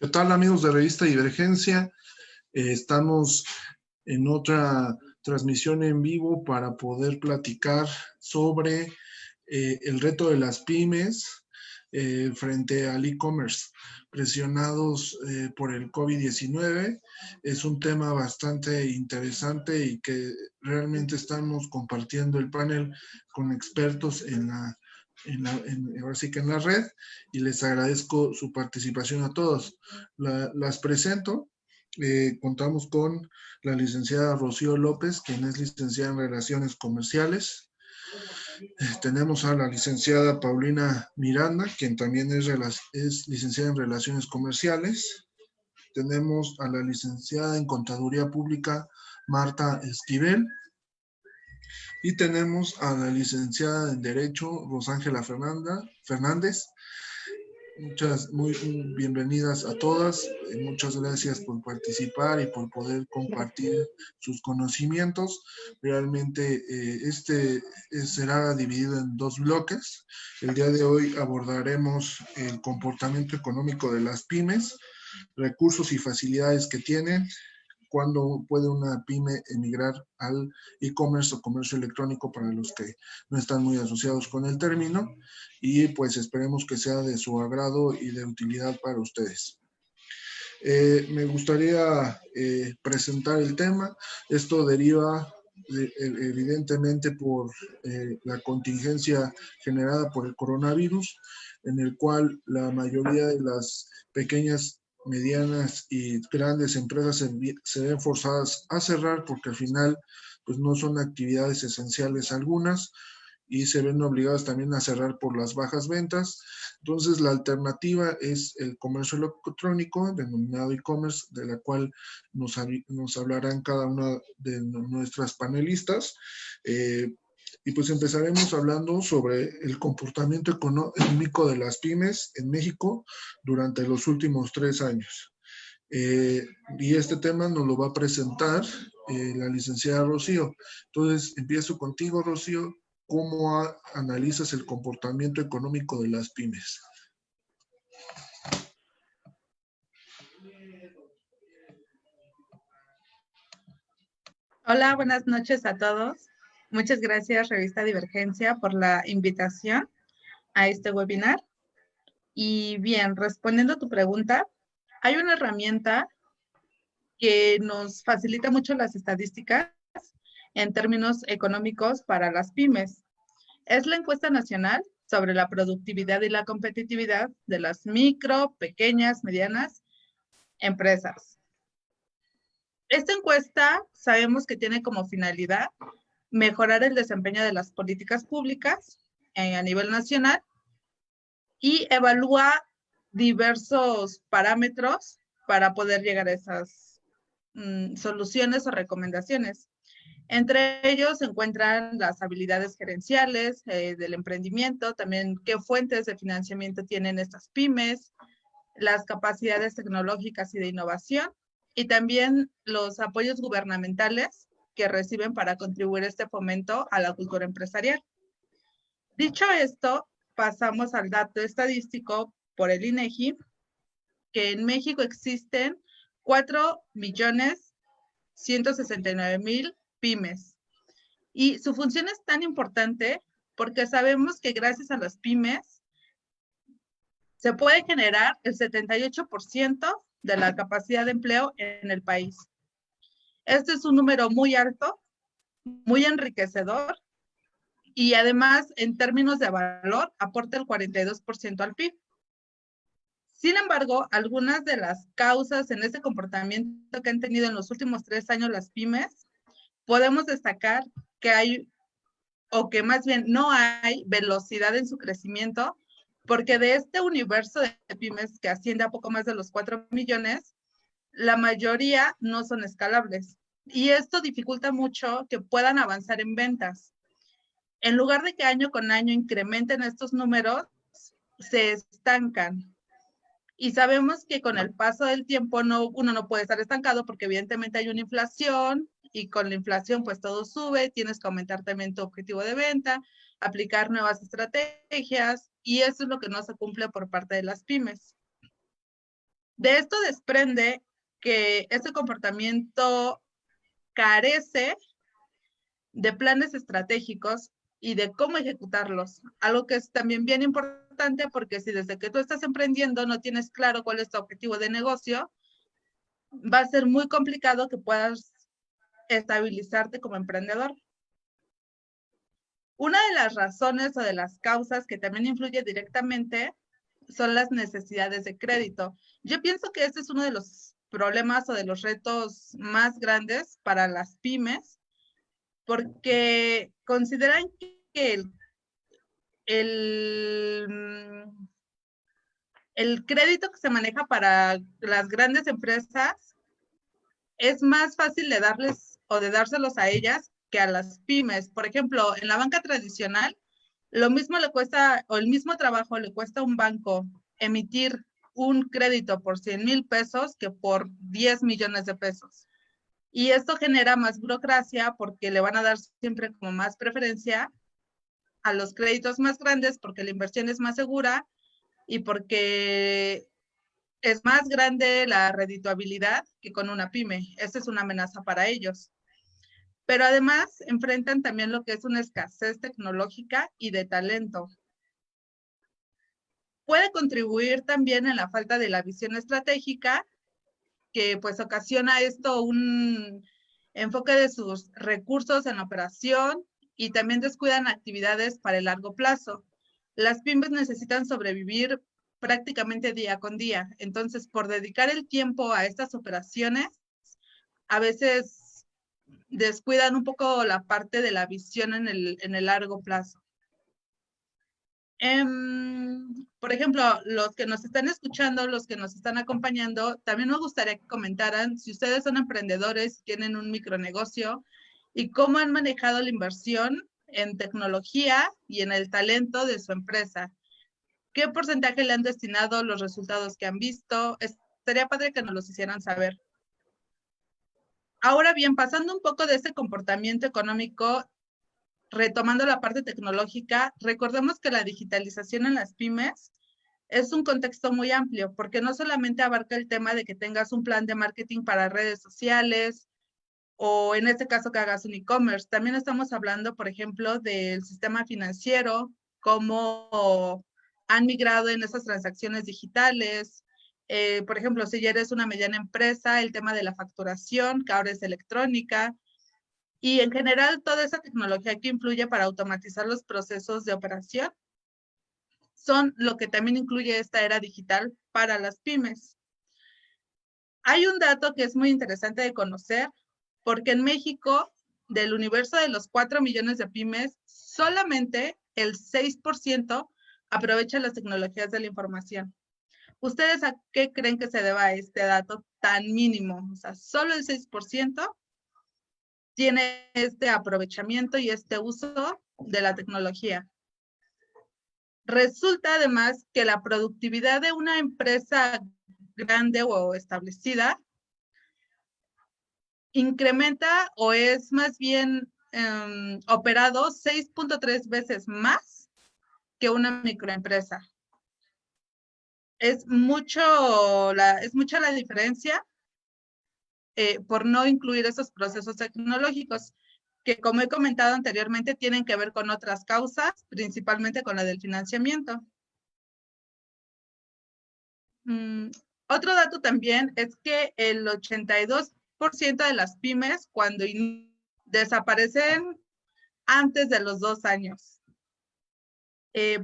¿Qué tal, amigos de Revista Divergencia? Estamos en otra transmisión en vivo para poder platicar sobre el reto de las pymes frente al e-commerce, presionados por el COVID-19. Es un tema bastante interesante y que realmente estamos compartiendo el panel con expertos ahora sí que en la red, y les agradezco su participación a todos. Las presento. Contamos con la licenciada Rocío López, quien es licenciada en Relaciones Comerciales. Tenemos a la licenciada Paulina Miranda, quien también es licenciada en Relaciones Comerciales. Tenemos a la licenciada en Contaduría Pública Marta Esquivel. Y tenemos a la licenciada en Derecho Rosángela Fernández. Muy bienvenidas a todas. Muchas gracias por participar y por poder compartir sus conocimientos. Realmente será dividido en dos bloques. El día de hoy abordaremos el comportamiento económico de las pymes, recursos y facilidades que tienen, cuándo puede una pyme emigrar al e-commerce o comercio electrónico para los que no están muy asociados con el término, y pues esperemos que sea de su agrado y de utilidad para ustedes. Me gustaría presentar el tema. Esto deriva evidentemente por la contingencia generada por el coronavirus, en el cual la mayoría de las pequeñas, medianas y grandes empresas se ven forzadas a cerrar porque al final pues no son actividades esenciales algunas, y se ven obligadas también a cerrar por las bajas ventas. Entonces, la alternativa es el comercio electrónico, denominado e-commerce, de la cual nos hablarán cada una de nuestras panelistas. Y pues empezaremos hablando sobre el comportamiento económico de las pymes en México durante los últimos 3 años. Y este tema nos lo va a presentar la licenciada Rocío. Entonces, empiezo contigo, Rocío. ¿Cómo analizas el comportamiento económico de las pymes? Hola, buenas noches a todos. Muchas gracias, Revista Divergencia, por la invitación a este webinar. Y bien, respondiendo a tu pregunta, hay una herramienta que nos facilita mucho las estadísticas en términos económicos para las pymes. Es la encuesta nacional sobre la productividad y la competitividad de las micro, pequeñas, medianas empresas. Esta encuesta sabemos que tiene como finalidad mejorar el desempeño de las políticas públicas a nivel nacional y evalúa diversos parámetros para poder llegar a esas soluciones o recomendaciones. Entre ellos se encuentran las habilidades gerenciales del emprendimiento, también qué fuentes de financiamiento tienen estas pymes, las capacidades tecnológicas y de innovación, y también los apoyos gubernamentales que reciben para contribuir a este fomento a la cultura empresarial. Dicho esto, pasamos al dato estadístico por el INEGI, que en México existen 4.169.000 pymes. Y su función es tan importante porque sabemos que gracias a las pymes se puede generar el 78% de la capacidad de empleo en el país. Este es un número muy alto, muy enriquecedor, y además, en términos de valor, aporta el 42% al PIB. Sin embargo, algunas de las causas en este comportamiento que han tenido en los últimos 3 años las pymes, podemos destacar que hay, o que más bien no hay velocidad en su crecimiento, porque de este universo de pymes que asciende a poco más de los 4 millones, la mayoría no son escalables. Y esto dificulta mucho que puedan avanzar en ventas. En lugar de que año con año incrementen estos números, se estancan. Y sabemos que con el paso del tiempo uno no puede estar estancado porque evidentemente hay una inflación, y con la inflación pues todo sube, tienes que aumentar también tu objetivo de venta, aplicar nuevas estrategias, y eso es lo que no se cumple por parte de las pymes. De esto desprende que ese comportamiento carece de planes estratégicos y de cómo ejecutarlos. Algo que es también bien importante, porque si desde que tú estás emprendiendo no tienes claro cuál es tu objetivo de negocio, va a ser muy complicado que puedas estabilizarte como emprendedor. Una de las razones o de las causas que también influye directamente son las necesidades de crédito. Yo pienso que este es uno de los problemas o de los retos más grandes para las pymes, porque consideran que el crédito que se maneja para las grandes empresas es más fácil de darles o de dárselos a ellas que a las pymes. Por ejemplo, en la banca tradicional, lo mismo le cuesta, o el mismo trabajo le cuesta a un banco emitir un crédito por 100,000 pesos que por 10 millones de pesos. Y esto genera más burocracia porque le van a dar siempre como más preferencia a los créditos más grandes porque la inversión es más segura y porque es más grande la redituabilidad que con una pyme. Esa es una amenaza para ellos. Pero además enfrentan también lo que es una escasez tecnológica y de talento. Puede contribuir también en la falta de la visión estratégica, que pues ocasiona esto un enfoque de sus recursos en la operación y también descuidan actividades para el largo plazo. Las pymes necesitan sobrevivir prácticamente día con día. Entonces, por dedicar el tiempo a estas operaciones, a veces descuidan un poco la parte de la visión en el largo plazo. Por ejemplo, los que nos están escuchando, los que nos están acompañando, también me gustaría que comentaran si ustedes son emprendedores, tienen un micronegocio y cómo han manejado la inversión en tecnología y en el talento de su empresa. ¿Qué porcentaje le han destinado, los resultados que han visto? Estaría padre que nos los hicieran saber. Ahora bien, pasando un poco de ese comportamiento económico, retomando la parte tecnológica, recordemos que la digitalización en las pymes es un contexto muy amplio, porque no solamente abarca el tema de que tengas un plan de marketing para redes sociales, o en este caso que hagas un e-commerce, también estamos hablando, por ejemplo, del sistema financiero, cómo han migrado en esas transacciones digitales. Por ejemplo, si ya eres una mediana empresa, el tema de la facturación, que ahora es electrónica, y en general toda esa tecnología que influye para automatizar los procesos de operación son lo que también incluye esta era digital para las pymes. Hay un dato que es muy interesante de conocer, porque en México, del universo de los 4 millones de pymes, solamente el 6% aprovecha las tecnologías de la información. ¿Ustedes a qué creen que se deba este dato tan mínimo? O sea, solo el 6% tiene este aprovechamiento y este uso de la tecnología. Resulta además que la productividad de una empresa grande o establecida incrementa o es más bien operado 6.3 veces más que una microempresa. Es mucha la diferencia por no incluir esos procesos tecnológicos que, como he comentado anteriormente, tienen que ver con otras causas, principalmente con la del financiamiento. Otro dato también es que el 82% de las pymes cuando desaparecen antes de los 2 años,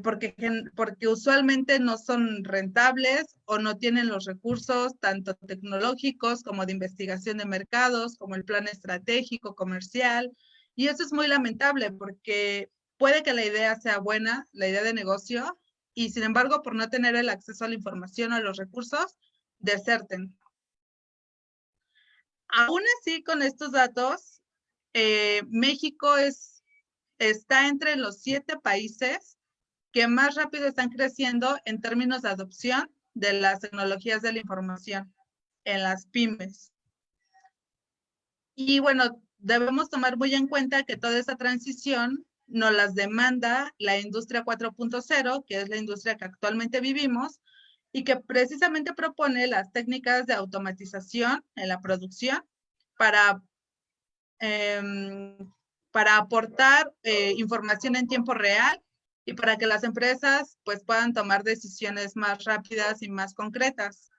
porque usualmente no son rentables o no tienen los recursos tanto tecnológicos como de investigación de mercados, como el plan estratégico, comercial, y eso es muy lamentable porque puede que la idea sea buena, la idea de negocio, y sin embargo, por no tener el acceso a la información o a los recursos, deserten. Aún así, con estos datos, México está entre los 7 países que más rápido están creciendo en términos de adopción de las tecnologías de la información en las pymes. Y bueno, debemos tomar muy en cuenta que toda esa transición nos las demanda la industria 4.0, que es la industria que actualmente vivimos, y que precisamente propone las técnicas de automatización en la producción para, para aportar información en tiempo real y para que las empresas pues puedan tomar decisiones más rápidas y más concretas.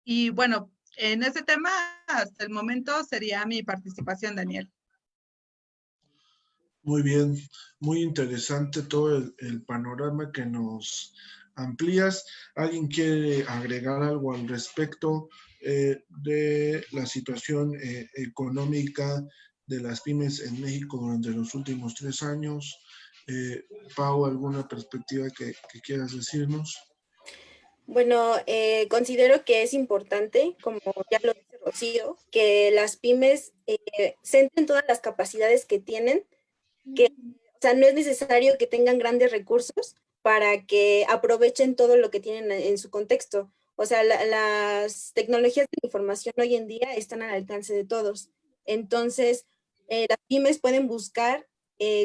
Y bueno, en ese tema hasta el momento sería mi participación, Daniel. Muy bien, muy interesante todo el panorama que nos amplías. ¿Alguien quiere agregar algo al respecto de la situación económica de las pymes en México durante los últimos 3 años? Pau, ¿alguna perspectiva que quieras decirnos? Bueno, considero que es importante, como ya lo dice Rocío, que las pymes centren todas las capacidades que tienen, que, o sea, no es necesario que tengan grandes recursos para que aprovechen todo lo que tienen en su contexto. O sea, las tecnologías de información hoy en día están al alcance de todos. Entonces, las pymes pueden buscar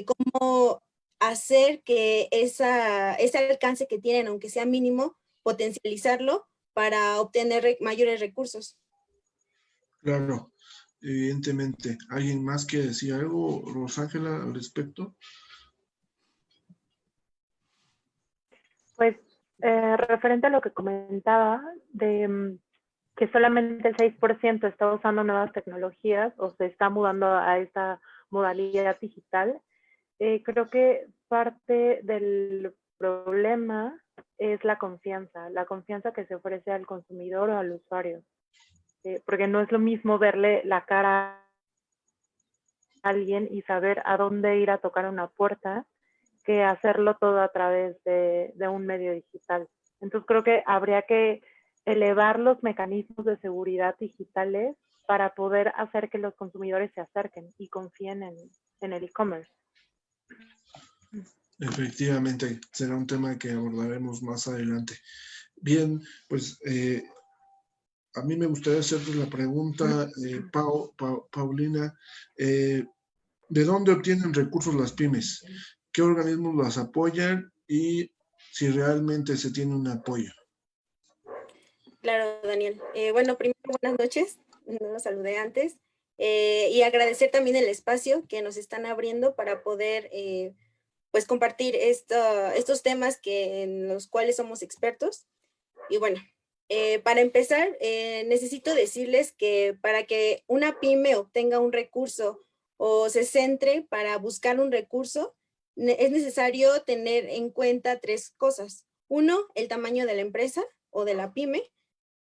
cómo hacer que ese alcance que tienen, aunque sea mínimo, potencializarlo para obtener mayores recursos. Claro, evidentemente. ¿Alguien más quiere decir algo, Rosángela, al respecto? Pues referente a lo que comentaba, de que solamente el 6% está usando nuevas tecnologías o se está mudando a esta modalidad digital, creo que parte del problema es la confianza que se ofrece al consumidor o al usuario. Porque no es lo mismo verle la cara a alguien y saber a dónde ir a tocar una puerta que hacerlo todo a través de un medio digital. Entonces creo que habría que elevar los mecanismos de seguridad digitales para poder hacer que los consumidores se acerquen y confíen en el e-commerce. Efectivamente, será un tema que abordaremos más adelante. Bien, pues a mí me gustaría hacerte la pregunta, Paulina, ¿de dónde obtienen recursos las pymes? ¿Qué organismos las apoyan y si realmente se tiene un apoyo? Claro, Daniel. Bueno, primero, buenas noches. No los saludé antes. Y agradecer también el espacio que nos están abriendo para poder pues compartir estos temas en los cuales somos expertos. Y bueno, para empezar, necesito decirles que para que una pyme obtenga un recurso o se centre para buscar un recurso, es necesario tener en cuenta 3 cosas. 1, el tamaño de la empresa o de la pyme.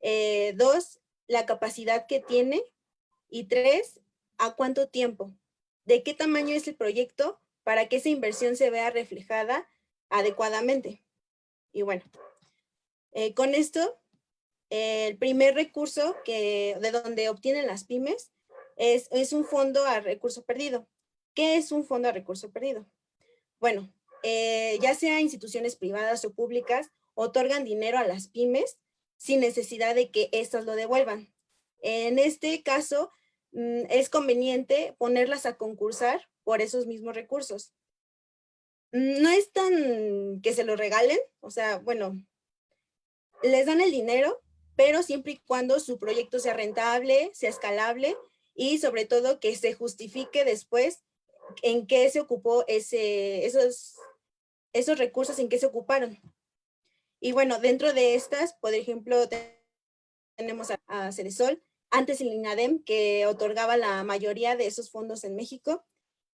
2, la capacidad que tiene. Y 3, ¿a cuánto tiempo? ¿De qué tamaño es el proyecto para que esa inversión se vea reflejada adecuadamente? Y bueno, con esto, el primer recurso de donde obtienen las pymes es un fondo a recurso perdido. ¿Qué es un fondo a recurso perdido? Bueno, ya sea instituciones privadas o públicas, otorgan dinero a las pymes sin necesidad de que éstas lo devuelvan. En este caso, es conveniente ponerlas a concursar por esos mismos recursos. No es tan que se lo regalen, o sea, bueno, les dan el dinero, pero siempre y cuando su proyecto sea rentable, sea escalable y sobre todo que se justifique después en qué se ocupó esos recursos, en qué se ocuparon. Y bueno, dentro de estas, por ejemplo, tenemos a Ceresol, antes el INADEM, que otorgaba la mayoría de esos fondos en México,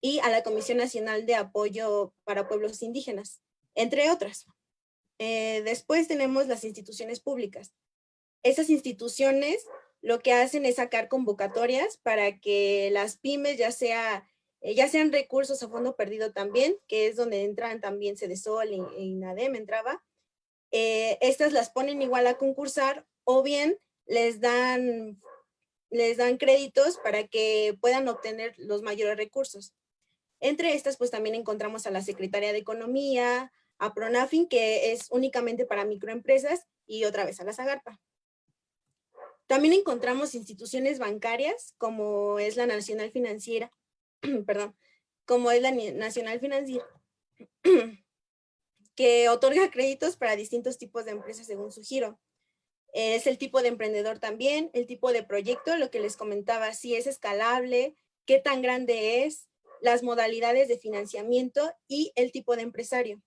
y a la Comisión Nacional de Apoyo para Pueblos Indígenas, entre otras. Después tenemos las instituciones públicas. Esas instituciones lo que hacen es sacar convocatorias para que las pymes, ya sean recursos a fondo perdido también, que es donde entran también Cedesol e INADEM entraba, estas las ponen igual a concursar o bien les dan créditos para que puedan obtener los mayores recursos. Entre estas, pues también encontramos a la Secretaría de Economía, a Pronafin, que es únicamente para microempresas, y otra vez a la Zagarpa. También encontramos instituciones bancarias, como es la Nacional Financiera, perdón, como es la Nacional Financiera, que otorga créditos para distintos tipos de empresas según su giro. Es el tipo de emprendedor también, el tipo de proyecto, lo que les comentaba, si es escalable, qué tan grande es, las modalidades de financiamiento y el tipo de empresario.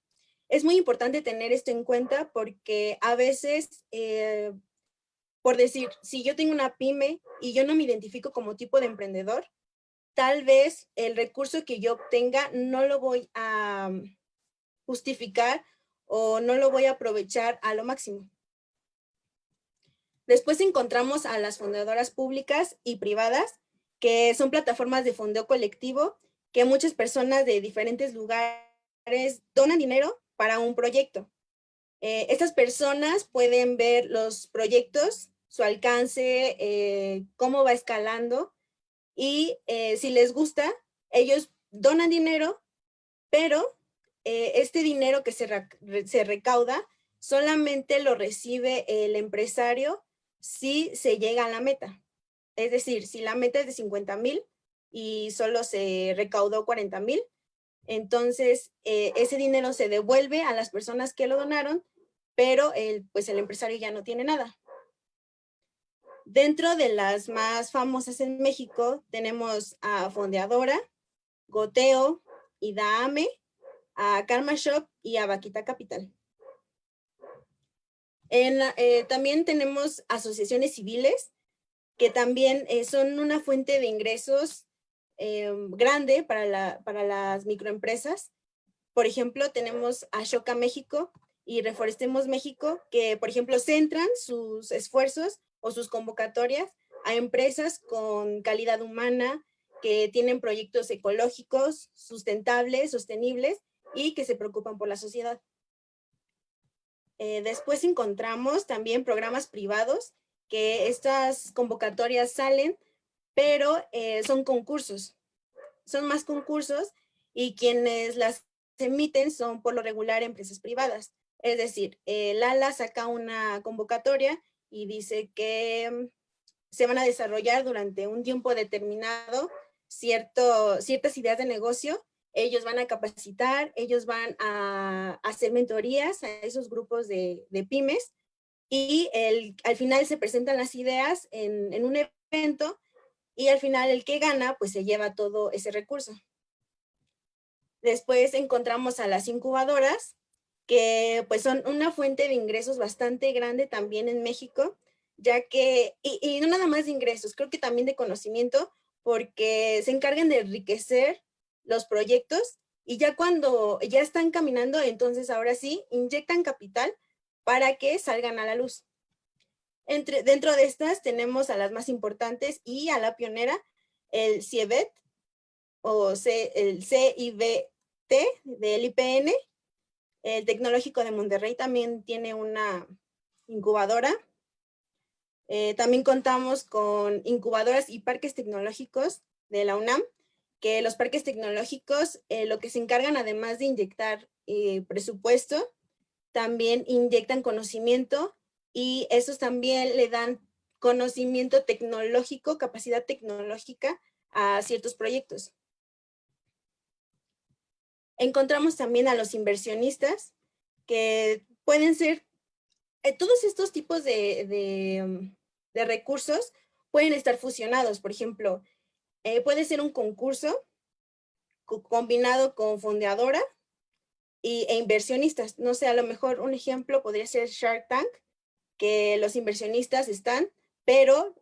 Es muy importante tener esto en cuenta porque a veces, por decir, si yo tengo una pyme y yo no me identifico como tipo de emprendedor, tal vez el recurso que yo obtenga no lo voy a justificar o no lo voy a aprovechar a lo máximo. Después encontramos a las fundadoras públicas y privadas, que son plataformas de fondeo colectivo, que muchas personas de diferentes lugares donan dinero para un proyecto. Estas personas pueden ver los proyectos, su alcance, cómo va escalando, y si les gusta, ellos donan dinero, pero este dinero que se recauda solamente lo recibe el empresario si se llega a la meta. Es decir, si la meta es de 50,000 y solo se recaudó 40,000, entonces ese dinero se devuelve a las personas que lo donaron, pero pues el empresario ya no tiene nada. Dentro de las más famosas en México tenemos a Fondeadora, Goteo, IDAAME, a Karma Shop y a Vaquita Capital. También tenemos asociaciones civiles que también son una fuente de ingresos grande para las microempresas. Por ejemplo, tenemos a Shoca México y Reforestemos México, que por ejemplo centran sus esfuerzos o sus convocatorias a empresas con calidad humana, que tienen proyectos ecológicos, sustentables, sostenibles y que se preocupan por la sociedad. Después encontramos también programas privados, que estas convocatorias salen, pero son concursos, son más concursos, y quienes las emiten son por lo regular empresas privadas. Es decir, Lala saca una convocatoria y dice que se van a desarrollar durante un tiempo determinado ciertas ideas de negocio. Ellos van a capacitar, ellos van a hacer mentorías a esos grupos de pymes, y al final se presentan las ideas en un evento, y al final el que gana pues se lleva todo ese recurso. Después encontramos a las incubadoras, que pues son una fuente de ingresos bastante grande también en México, ya que, y no nada más de ingresos, creo que también de conocimiento, porque se encargan de enriquecer los proyectos, y ya cuando ya están caminando, entonces ahora sí inyectan capital para que salgan a la luz. Dentro de estas tenemos a las más importantes y a la pionera, el CIEBET, o el CIBT del IPN. El Tecnológico de Monterrey también tiene una incubadora. También contamos con incubadoras y parques tecnológicos de la UNAM, que los parques tecnológicos lo que se encargan, además de inyectar presupuesto, también inyectan conocimiento, y esos también le dan conocimiento tecnológico, capacidad tecnológica a ciertos proyectos. Encontramos también a los inversionistas, que pueden ser todos estos tipos de recursos pueden estar fusionados. Por ejemplo, puede ser un concurso combinado con fondeadora e inversionistas. No sé, a lo mejor un ejemplo podría ser Shark Tank, que los inversionistas están, pero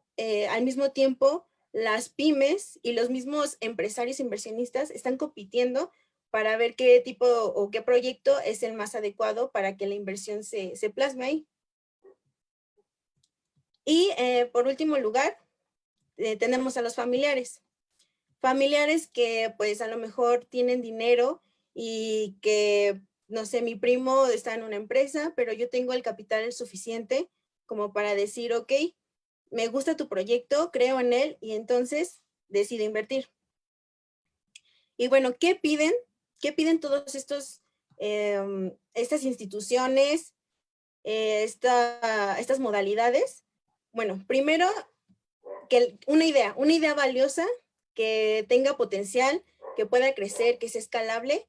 al mismo tiempo las pymes y los mismos empresarios inversionistas están compitiendo para ver qué tipo o qué proyecto es el más adecuado para que la inversión se plasme ahí. Y por último lugar, tenemos a los familiares. Familiares que pues a lo mejor tienen dinero y que, no sé, mi primo está en una empresa, pero yo tengo el capital suficiente como para decir, ok, me gusta tu proyecto, creo en él, y entonces decido invertir. Y bueno, ¿qué piden? ¿Qué piden todos estas instituciones, estas modalidades? Bueno, primero, que una idea valiosa, que tenga potencial, que pueda crecer, que sea escalable,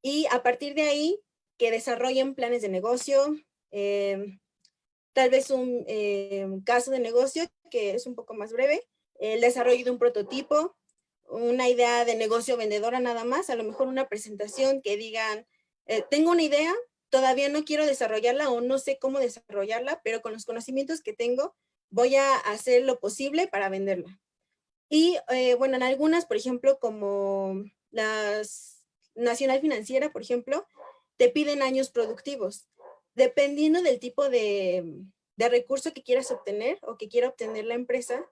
y a partir de ahí que desarrollen planes de negocio, tal vez un caso de negocio que es un poco más breve, el desarrollo de un prototipo, una idea de negocio vendedora nada más, a lo mejor una presentación que digan, tengo una idea, todavía no quiero desarrollarla o no sé cómo desarrollarla, pero con los conocimientos que tengo voy a hacer lo posible para venderla. Y bueno, en algunas, por ejemplo, como las Nacional Financiera, por ejemplo, te piden años productivos. Dependiendo del tipo de recurso que quieras obtener o que quiera obtener la empresa,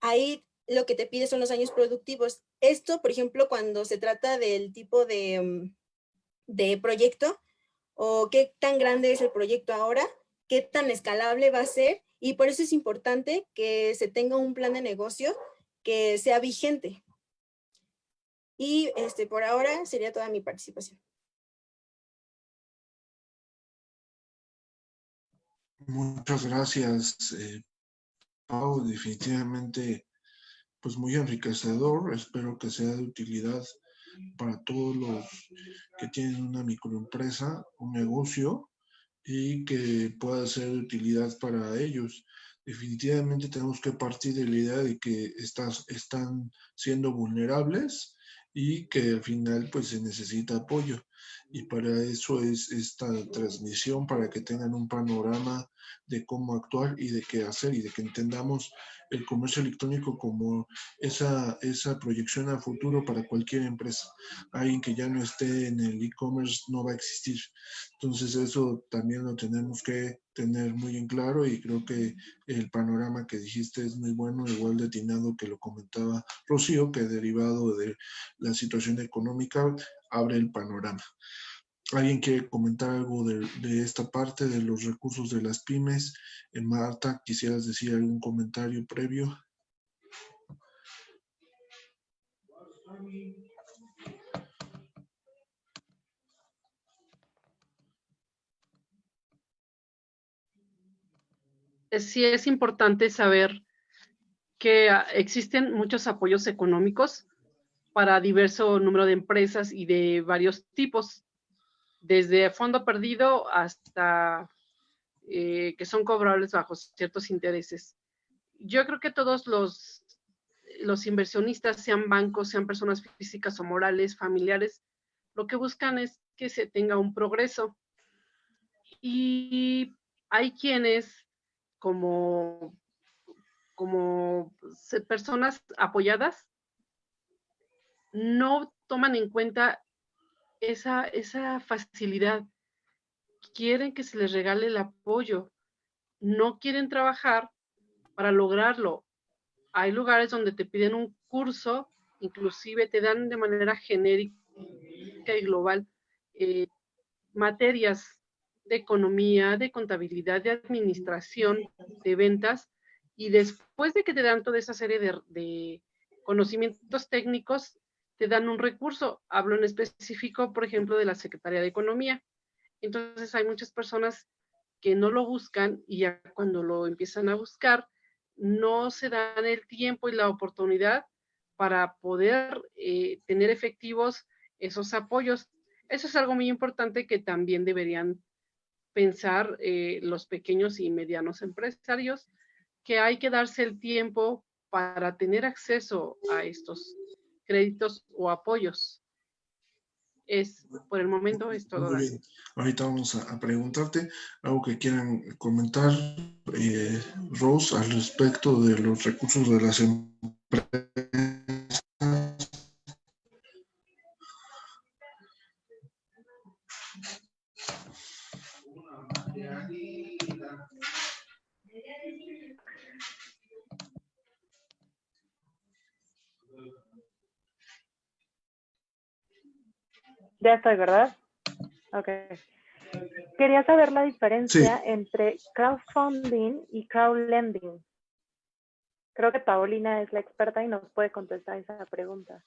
ahí lo que te pide son los años productivos. Esto, por ejemplo, cuando se trata del tipo de proyecto o qué tan grande es el proyecto ahora, qué tan escalable va a ser, y por eso es importante que se tenga un plan de negocio que sea vigente. Y por ahora sería toda mi participación. Muchas gracias, Pau. Definitivamente, pues muy enriquecedor. Espero que sea de utilidad para todos los que tienen una microempresa, un negocio, y que pueda ser de utilidad para ellos. Definitivamente tenemos que partir de la idea de que están siendo vulnerables y que al final pues se necesita apoyo. Y para eso es esta transmisión, para que tengan un panorama de cómo actuar y de qué hacer, y de que entendamos el comercio electrónico como esa proyección a futuro para cualquier empresa. Alguien que ya no esté en el e-commerce no va a existir. Entonces eso también lo tenemos que tener muy en claro, y creo que el panorama que dijiste es muy bueno, igual de atinado que lo comentaba Rocío, que derivado de la situación económica abre el panorama. ¿Alguien quiere comentar algo de esta parte de los recursos de las pymes? Marta, ¿quisieras decir algún comentario previo? Sí es importante saber que existen muchos apoyos económicos para diverso número de empresas y de varios tipos, desde fondo perdido hasta que son cobrables bajo ciertos intereses. Yo creo que todos los inversionistas, sean bancos, sean personas físicas o morales, familiares, lo que buscan es que se tenga un progreso. Y hay quienes, como personas apoyadas, no toman en cuenta esa facilidad. Quieren que se les regale el apoyo, no quieren trabajar para lograrlo. Hay lugares donde te piden un curso, inclusive te dan de manera genérica y global materias de economía, de contabilidad, de administración, de ventas, y después de que te dan toda esa serie de conocimientos técnicos, te dan un recurso. Hablo en específico, por ejemplo, de la Secretaría de Economía. Entonces hay muchas personas que no lo buscan, y ya cuando lo empiezan a buscar, no se dan el tiempo y la oportunidad para poder tener efectivos esos apoyos. Eso es algo muy importante que también deberían pensar los pequeños y medianos empresarios, que hay que darse el tiempo para tener acceso a estos créditos o apoyos. Por el momento es todo. Muy bien. Ahorita vamos a preguntarte algo que quieran comentar, Rose, al respecto de los recursos de las empresas. Ya estoy, ¿verdad? Ok. Quería saber la diferencia entre crowdfunding y crowdlending. Creo que Paulina es la experta y nos puede contestar esa pregunta.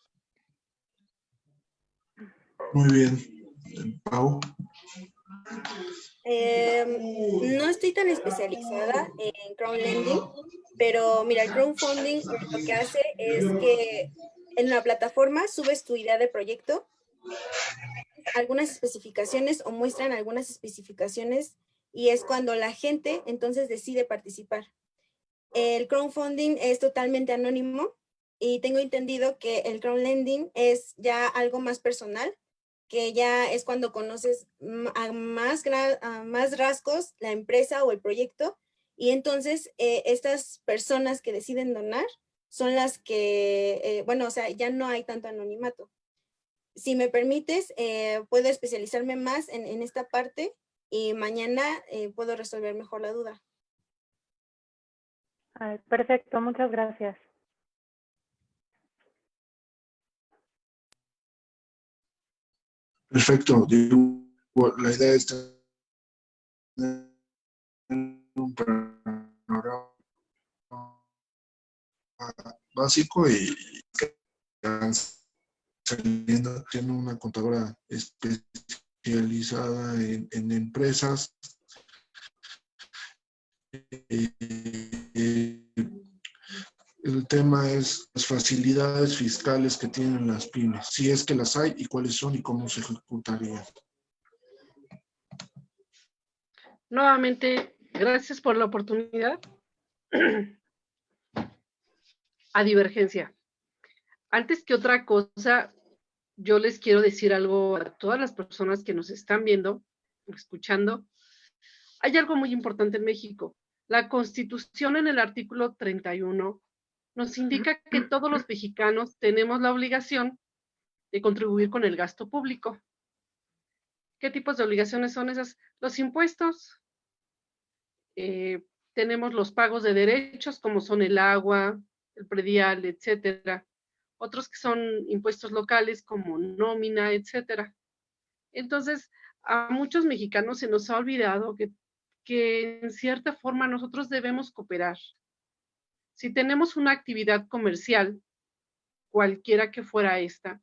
Muy bien. Pau. No estoy tan especializada en crowdlending, pero mira, el crowdfunding lo que hace es que En la plataforma subes tu idea de proyecto, algunas especificaciones o muestran algunas especificaciones y es cuando la gente entonces decide participar. El crowdfunding es totalmente anónimo y tengo entendido que el crowdlending es ya algo más personal, que ya es cuando conoces a más rasgos la empresa o el proyecto y entonces estas personas que deciden donar son las que, bueno, o sea, ya no hay tanto anonimato. Si me permites, puedo especializarme más en esta parte y mañana puedo resolver mejor la duda. Perfecto, muchas gracias. Perfecto. La idea es tener un panorama básico y que van saliendo, siendo una contadora especializada en empresas. El tema es las facilidades fiscales que tienen las pymes, si es que las hay y cuáles son y cómo se ejecutarían. Nuevamente, gracias por la oportunidad. A Divergencia. Antes que otra cosa, yo les quiero decir algo a todas las personas que nos están viendo, escuchando. Hay algo muy importante en México. La Constitución en el artículo 31 nos indica que todos los mexicanos tenemos la obligación de contribuir con el gasto público. ¿Qué tipos de obligaciones son esas? Los impuestos. Tenemos los pagos de derechos, como son el agua, el predial, etcétera. Otros que son impuestos locales, como nómina, etcétera. Entonces, a muchos mexicanos se nos ha olvidado que en cierta forma nosotros debemos cooperar. Si tenemos una actividad comercial, cualquiera que fuera esta,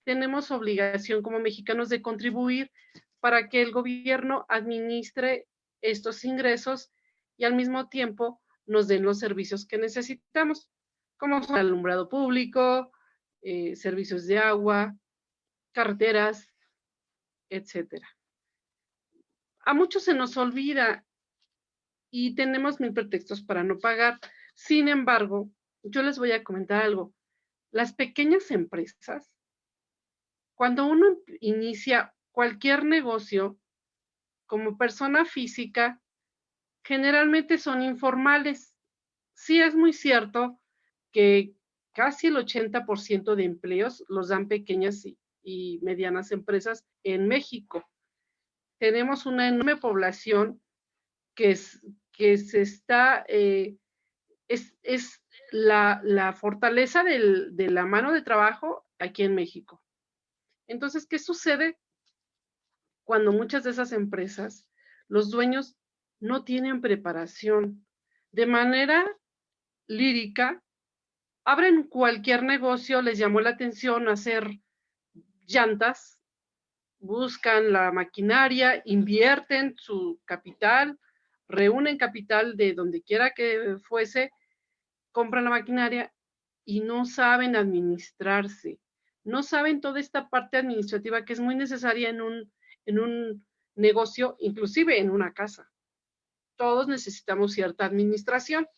tenemos obligación como mexicanos de contribuir para que el gobierno administre estos ingresos y al mismo tiempo nos den los servicios que necesitamos, como son el alumbrado público, servicios de agua, carreteras, etcétera. A muchos se nos olvida y tenemos mil pretextos para no pagar. Sin embargo, yo les voy a comentar algo. Las pequeñas empresas, cuando uno inicia cualquier negocio como persona física, generalmente son informales. Sí es muy cierto que casi el 80% de empleos los dan pequeñas y medianas empresas en México. Tenemos una enorme población que se está, es la fortaleza de la mano de trabajo aquí en México. Entonces, ¿qué sucede cuando muchas de esas empresas, los dueños no tienen preparación? De manera lírica, abren cualquier negocio, les llamó la atención hacer llantas, buscan la maquinaria, invierten su capital, reúnen capital de donde quiera que fuese, compran la maquinaria y no saben administrarse, no saben toda esta parte administrativa que es muy necesaria en un negocio, inclusive en una casa. Todos necesitamos cierta administración.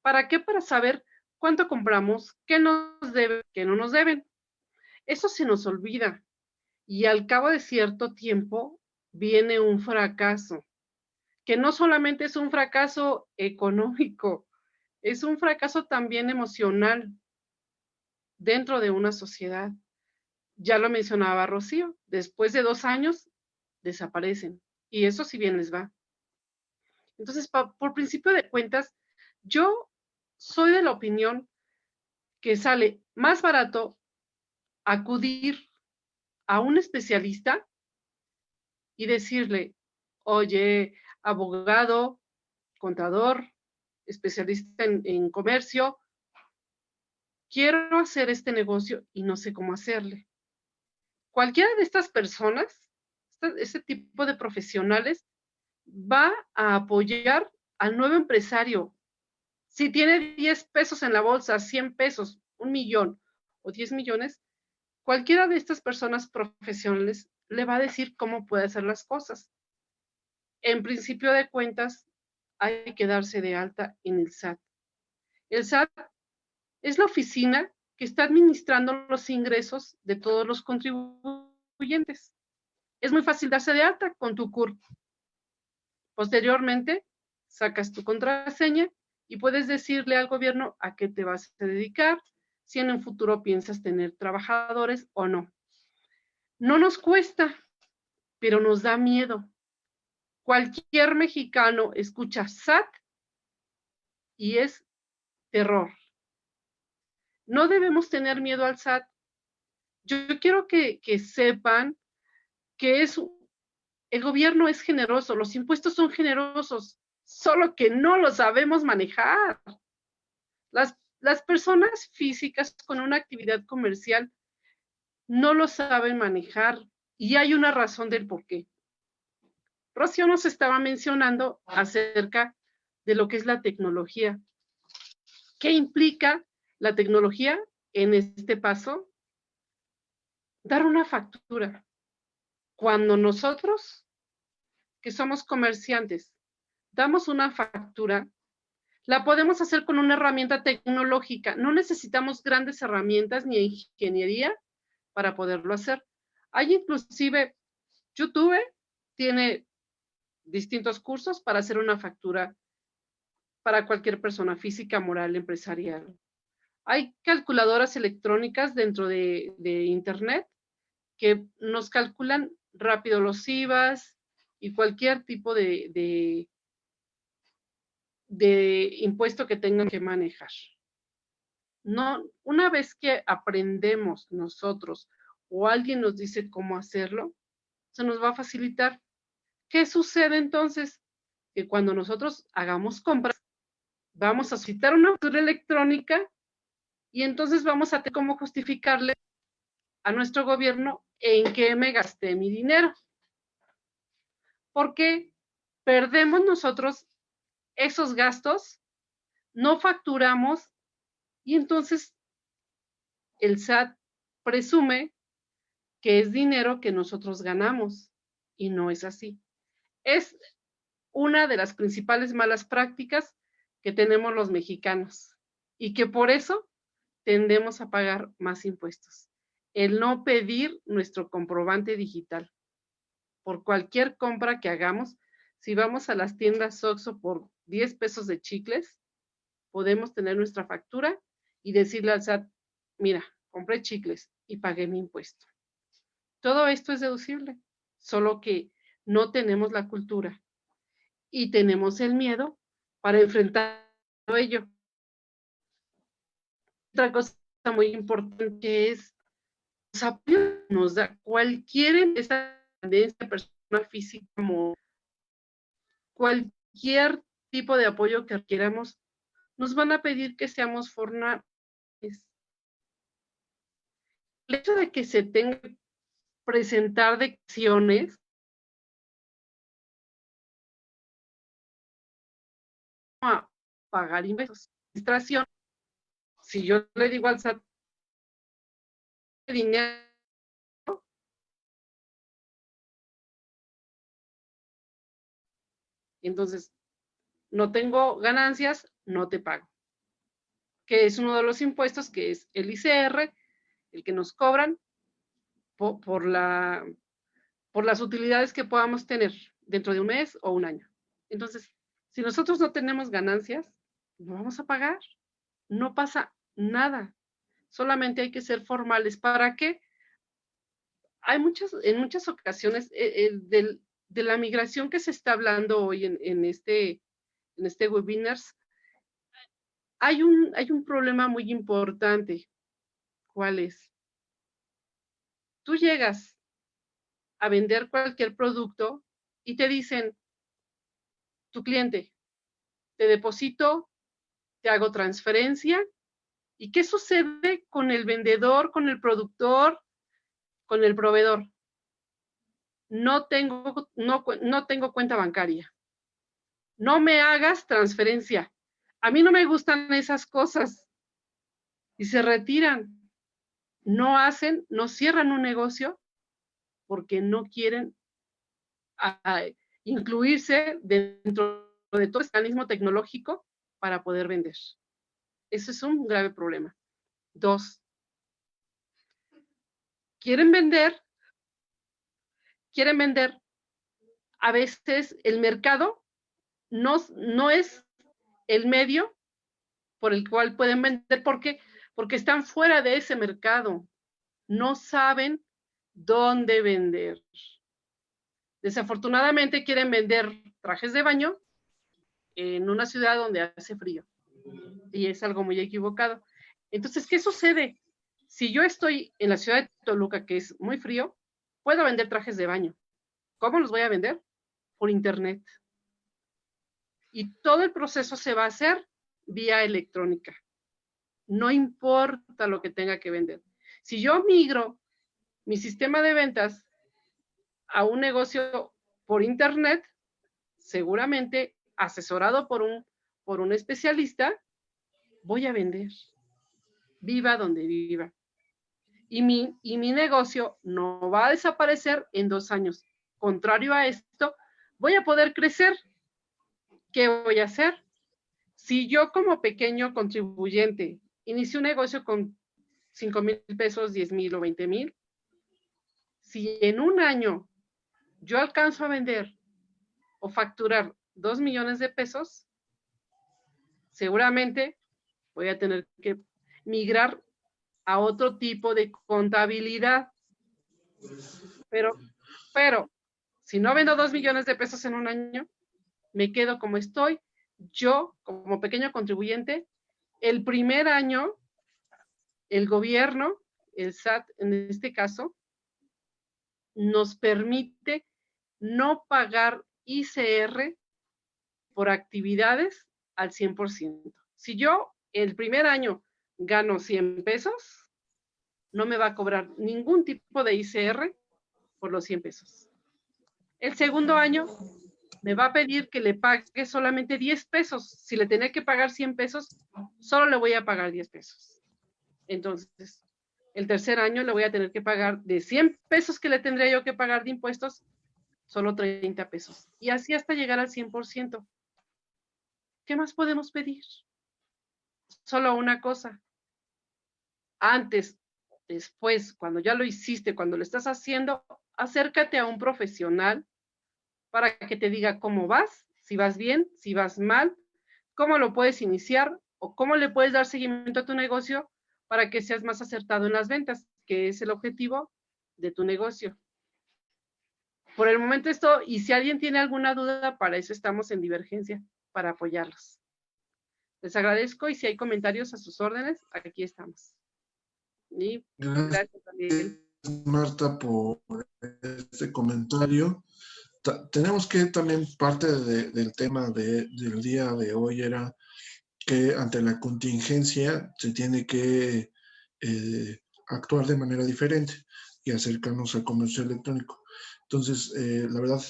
¿Para qué? Para saber cuánto compramos, qué nos deben, qué no nos deben. Eso se nos olvida. Y al cabo de cierto tiempo viene un fracaso, que no solamente es un fracaso económico, es un fracaso también emocional dentro de una sociedad. Ya lo mencionaba Rocío, después de 2 años desaparecen, y eso si bien les va. Entonces, por principio de cuentas, yo soy de la opinión que sale más barato acudir a un especialista y decirle, oye, abogado, contador, especialista en comercio, quiero hacer este negocio y no sé cómo hacerle. Cualquiera de estas personas, este tipo de profesionales, va a apoyar al nuevo empresario. Si tiene 10 pesos en la bolsa, 100 pesos, 1 millón, o 10 millones, cualquiera de estas personas profesionales le va a decir cómo puede hacer las cosas. En principio de cuentas, hay que darse de alta en el SAT. El SAT es la oficina que está administrando los ingresos de todos los contribuyentes. Es muy fácil darse de alta con tu CURP. Posteriormente, sacas tu contraseña y puedes decirle al gobierno a qué te vas a dedicar, si en un futuro piensas tener trabajadores o no. No nos cuesta, pero nos da miedo. Cualquier mexicano escucha SAT y es terror. No debemos tener miedo al SAT. Yo quiero que sepan que el gobierno es generoso, los impuestos son generosos, solo que no lo sabemos manejar. Las personas físicas con una actividad comercial no lo saben manejar y hay una razón del por qué. Rocío nos estaba mencionando acerca de lo que es la tecnología. ¿Qué implica la tecnología en este paso? Dar una factura. Cuando nosotros, que somos comerciantes, damos una factura, la podemos hacer con una herramienta tecnológica. No necesitamos grandes herramientas ni ingeniería para poderlo hacer. Hay inclusive, YouTube tiene distintos cursos para hacer una factura para cualquier persona física, moral, empresarial. Hay calculadoras electrónicas dentro de Internet que nos calculan rápido los IVAs y cualquier tipo de impuesto que tengan que manejar. No, una vez que aprendemos nosotros o alguien nos dice cómo hacerlo, se nos va a facilitar. ¿Qué sucede entonces? Que cuando nosotros hagamos compras, vamos a citar una factura electrónica y entonces vamos a tener cómo justificarle a nuestro gobierno en qué me gasté mi dinero. Porque perdemos nosotros esos gastos, no facturamos y entonces el SAT presume que es dinero que nosotros ganamos y no es así. Es una de las principales malas prácticas que tenemos los mexicanos y que por eso tendemos a pagar más impuestos. El no pedir nuestro comprobante digital. Por cualquier compra que hagamos, si vamos a las tiendas Oxxo por 10 pesos de chicles, podemos tener nuestra factura y decirle al SAT, mira, compré chicles y pagué mi impuesto. Todo esto es deducible, solo que no tenemos la cultura y tenemos el miedo para enfrentar ello. Otra cosa muy importante es los apoyos que nos da cualquier empresa, persona física, como cualquier tipo de apoyo que requieramos, nos van a pedir que seamos formales. El hecho de que se tenga que presentar declaraciones a pagar impuestos, administración, si yo le digo al SAT dinero, entonces no tengo ganancias, no te pago. Que es uno de los impuestos que es el ICR, el que nos cobran por las utilidades que podamos tener dentro de un mes o un año. Entonces, si nosotros no tenemos ganancias, no vamos a pagar. No pasa nada. Solamente hay que ser formales. ¿Para qué? En muchas ocasiones de la migración que se está hablando hoy en este webinar, hay un problema muy importante. ¿Cuál es? Tú llegas a vender cualquier producto y te dicen, tu cliente, te deposito, te hago transferencia. ¿Y qué sucede con el vendedor, con el productor, con el proveedor? No tengo cuenta bancaria. No me hagas transferencia. A mí no me gustan esas cosas. Y se retiran. no cierran un negocio porque no quieren incluirse dentro de todo este mecanismo tecnológico para poder vender. Eso es un grave problema. 2, quieren vender, a veces el mercado no es el medio por el cual pueden vender. ¿Por qué? Porque están fuera de ese mercado. No saben dónde vender. Desafortunadamente quieren vender trajes de baño en una ciudad donde hace frío. Y es algo muy equivocado. Entonces, ¿qué sucede? Si yo estoy en la ciudad de Toluca, que es muy frío, puedo vender trajes de baño. ¿Cómo los voy a vender? Por internet. Y todo el proceso se va a hacer vía electrónica. No importa lo que tenga que vender. Si yo migro mi sistema de ventas a un negocio por internet, seguramente asesorado por un especialista, voy a vender, viva donde viva. Y mi negocio no va a desaparecer en 2 años. Contrario a esto, voy a poder crecer. ¿Qué voy a hacer? Si yo como pequeño contribuyente inicio un negocio con 5,000 pesos, 10,000 o 20,000, si en un año yo alcanzo a vender o facturar 2 millones de pesos, seguramente voy a tener que migrar a otro tipo de contabilidad. Pero, si no vendo 2 millones de pesos en un año, me quedo como estoy. Yo, como pequeño contribuyente, el primer año, el gobierno, el SAT en este caso, nos permite no pagar ICR por actividades al 100%. Si yo el primer año gano 100 pesos, no me va a cobrar ningún tipo de ICR por los 100 pesos. El segundo año me va a pedir que le pague solamente 10 pesos. Si le tenía que pagar 100 pesos, solo le voy a pagar 10 pesos. Entonces, el tercer año le voy a tener que pagar de 100 pesos que le tendría yo que pagar de impuestos, solo 30 pesos. Y así hasta llegar al 100%. ¿Qué más podemos pedir? Solo una cosa. Antes, después, cuando ya lo hiciste, cuando lo estás haciendo, acércate a un profesional para que te diga cómo vas, si vas bien, si vas mal, cómo lo puedes iniciar o cómo le puedes dar seguimiento a tu negocio para que seas más acertado en las ventas, que es el objetivo de tu negocio. Por el momento esto, y si alguien tiene alguna duda, para eso estamos en Divergencia, para apoyarlos. Les agradezco y si hay comentarios a sus órdenes, aquí estamos. Y gracias también. Marta, por este comentario. Tenemos que también parte del tema del día de hoy era que ante la contingencia se tiene que actuar de manera diferente y acercarnos al comercio electrónico. Entonces, la verdad,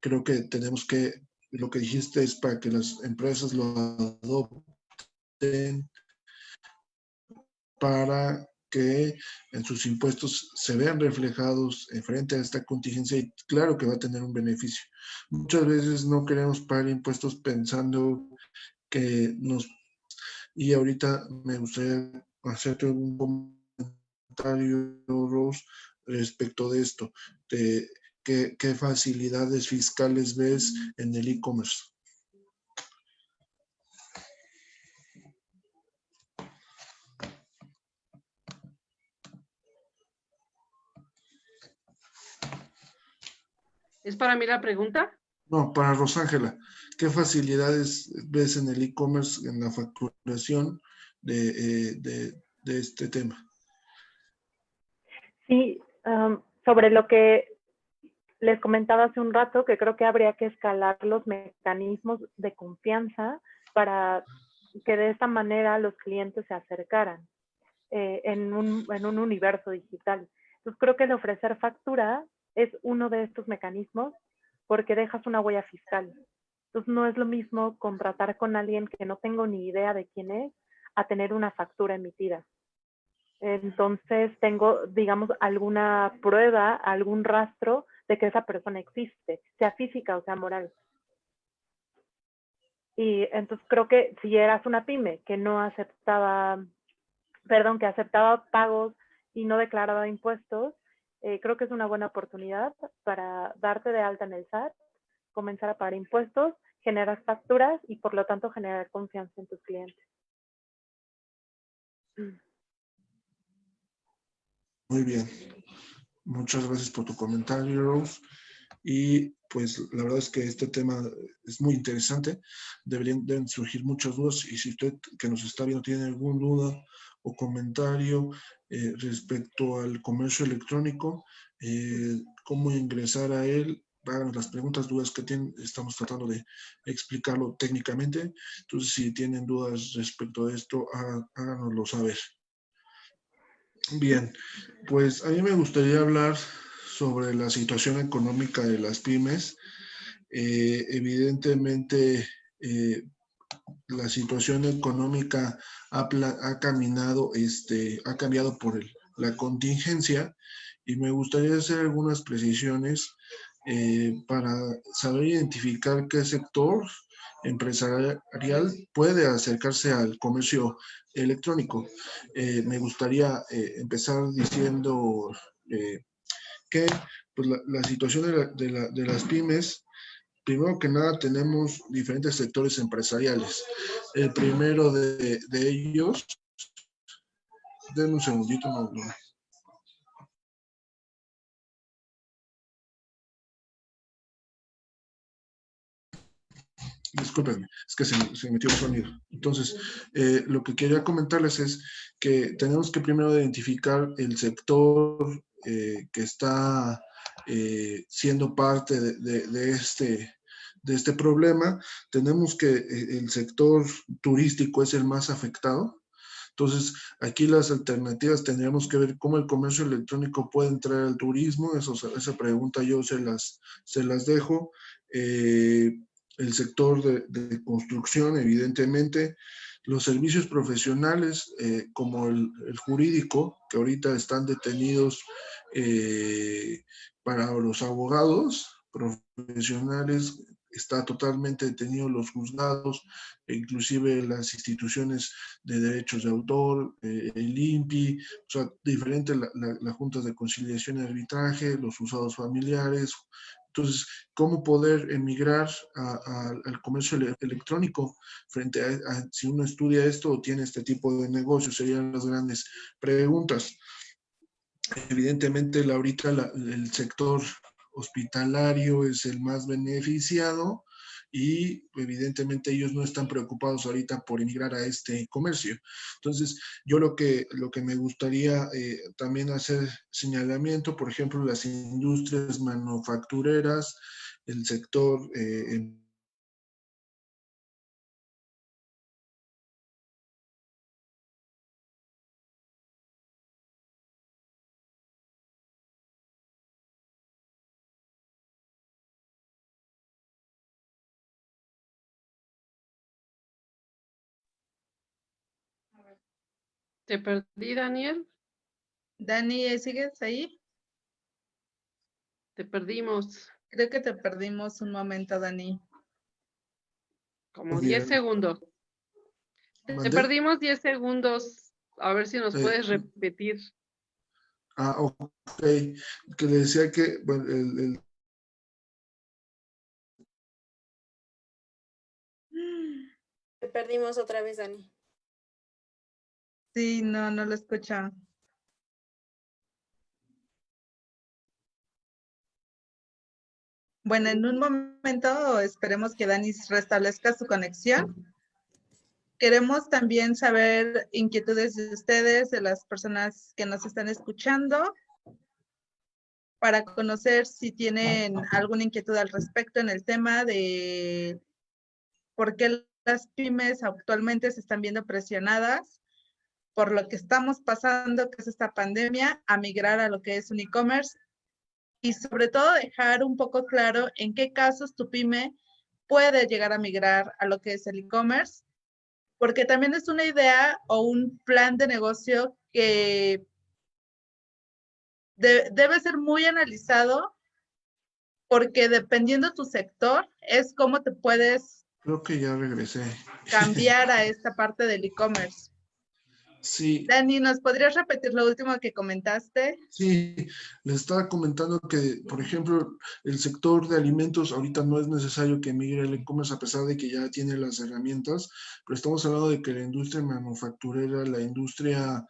creo que tenemos que, lo que dijiste es para que las empresas lo adopten, para que en sus impuestos se vean reflejados frente a esta contingencia y claro que va a tener un beneficio. Muchas veces no queremos pagar impuestos pensando que nos... Y ahorita me gustaría hacerte un comentario, Rose, respecto de esto, de qué facilidades fiscales ves en el e-commerce. ¿Es para mí la pregunta? No, para Rosángela, ¿qué facilidades ves en el e-commerce, en la facturación de este tema? Sí, sobre lo que les comentaba hace un rato, que creo que habría que escalar los mecanismos de confianza para que de esta manera los clientes se acercaran en un universo digital. Entonces creo que el ofrecer factura es uno de estos mecanismos porque dejas una huella fiscal. Entonces no es lo mismo contratar con alguien que no tengo ni idea de quién es a tener una factura emitida. Entonces tengo, digamos, alguna prueba, algún rastro de que esa persona existe, sea física o sea moral. Y entonces creo que si eras una pyme que no aceptaba, perdón, que aceptaba pagos y no declaraba impuestos, creo que es una buena oportunidad para darte de alta en el SAT, comenzar a pagar impuestos, generar facturas y por lo tanto generar confianza en tus clientes. Muy bien. Muchas gracias por tu comentario, Rose. Y pues la verdad es que este tema es muy interesante. Deben surgir muchas dudas y si usted que nos está viendo tiene alguna duda o comentario respecto al comercio electrónico, cómo ingresar a él, hagan las preguntas, dudas que tienen, estamos tratando de explicarlo técnicamente. Entonces, si tienen dudas respecto a esto, háganoslo saber. Bien, pues a mí me gustaría hablar sobre la situación económica de las pymes. Evidentemente, la situación económica ha caminado, ha cambiado por la contingencia y me gustaría hacer algunas precisiones para saber identificar qué sector empresarial puede acercarse al comercio electrónico. Me gustaría empezar diciendo que pues, la situación de las pymes, primero que nada tenemos diferentes sectores empresariales. El primero de ellos, denme un segundito, no. Discúlpenme, es que se metió el sonido. Entonces, lo que quería comentarles es que tenemos que primero identificar el sector que está siendo parte de este problema. Tenemos que el sector turístico es el más afectado. Entonces, aquí las alternativas tendríamos que ver cómo el comercio electrónico puede entrar al turismo. Esa pregunta yo se las dejo. El sector de construcción, evidentemente, los servicios profesionales como el jurídico, que ahorita están detenidos para los abogados profesionales, está totalmente detenido los juzgados, e inclusive las instituciones de derechos de autor, el INPI, o sea, diferente la Junta de Conciliación y Arbitraje, los juzgados familiares. Entonces, ¿cómo poder emigrar al comercio electrónico frente a si uno estudia esto o tiene este tipo de negocios? Serían las grandes preguntas. Evidentemente, ahorita el sector hospitalario es el más beneficiado y evidentemente ellos no están preocupados ahorita por emigrar a este comercio. Entonces, yo lo que me gustaría también hacer señalamiento, por ejemplo, las industrias manufactureras, el sector Te perdí, Daniel. Dani, ¿sigues ahí? Te perdimos. Creo que te perdimos un momento, Dani. Como 10 segundos. Te ¿Mandé? perdimos 10 segundos. A ver si nos puedes repetir. Ok. Que le decía que, bueno, Te perdimos otra vez, Dani. Sí, no lo escucho. Bueno, en un momento esperemos que Dani restablezca su conexión. Queremos también saber inquietudes de ustedes, de las personas que nos están escuchando, para conocer si tienen alguna inquietud al respecto en el tema de por qué las pymes actualmente se están viendo presionadas por lo que estamos pasando, que es esta pandemia, a migrar a lo que es un e-commerce y sobre todo dejar un poco claro en qué casos tu pyme puede llegar a migrar a lo que es el e-commerce, porque también es una idea o un plan de negocio que debe ser muy analizado, porque dependiendo tu sector, es cómo te puedes Creo que ya regresé. cambiar a esta parte del e-commerce. Sí, Dani, ¿nos podrías repetir lo último que comentaste? sí, les estaba comentando que, por ejemplo, el sector de alimentos ahorita no es necesario que migre el e-commerce a pesar de que ya tiene las herramientas, pero estamos hablando de que la industria manufacturera, la industria,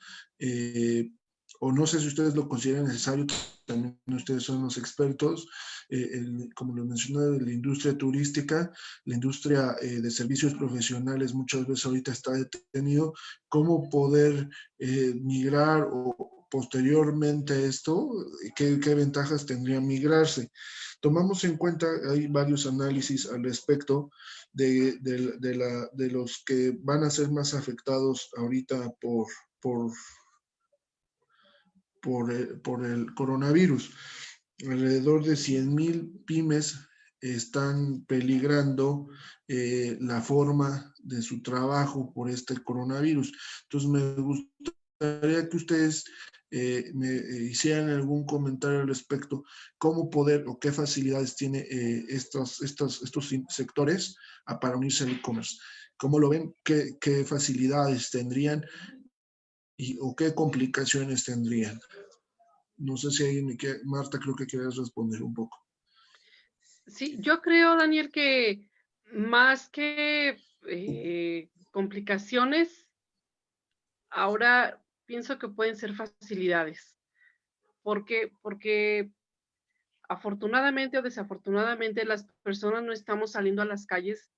o no sé si ustedes lo consideran necesario, también ustedes son los expertos, como lo mencioné, la industria turística, la industria de servicios profesionales muchas veces ahorita está detenido, cómo poder migrar o posteriormente a esto, ¿qué ventajas tendría migrarse? Tomamos en cuenta, hay varios análisis al respecto de los que van a ser más afectados ahorita por el coronavirus. Alrededor de 100,000 pymes están peligrando la forma de su trabajo por este coronavirus. Entonces me gustaría que ustedes me hicieran algún comentario al respecto, cómo poder o qué facilidades tiene estos sectores para unirse al e-commerce. ¿Cómo lo ven? ¿Qué facilidades tendrían o qué complicaciones tendrían? No sé si alguien Marta, creo que quieres responder un poco. Sí, yo creo, Daniel, que más que complicaciones, ahora pienso que pueden ser facilidades. ¿Por qué? Porque afortunadamente o desafortunadamente las personas no estamos saliendo a las calles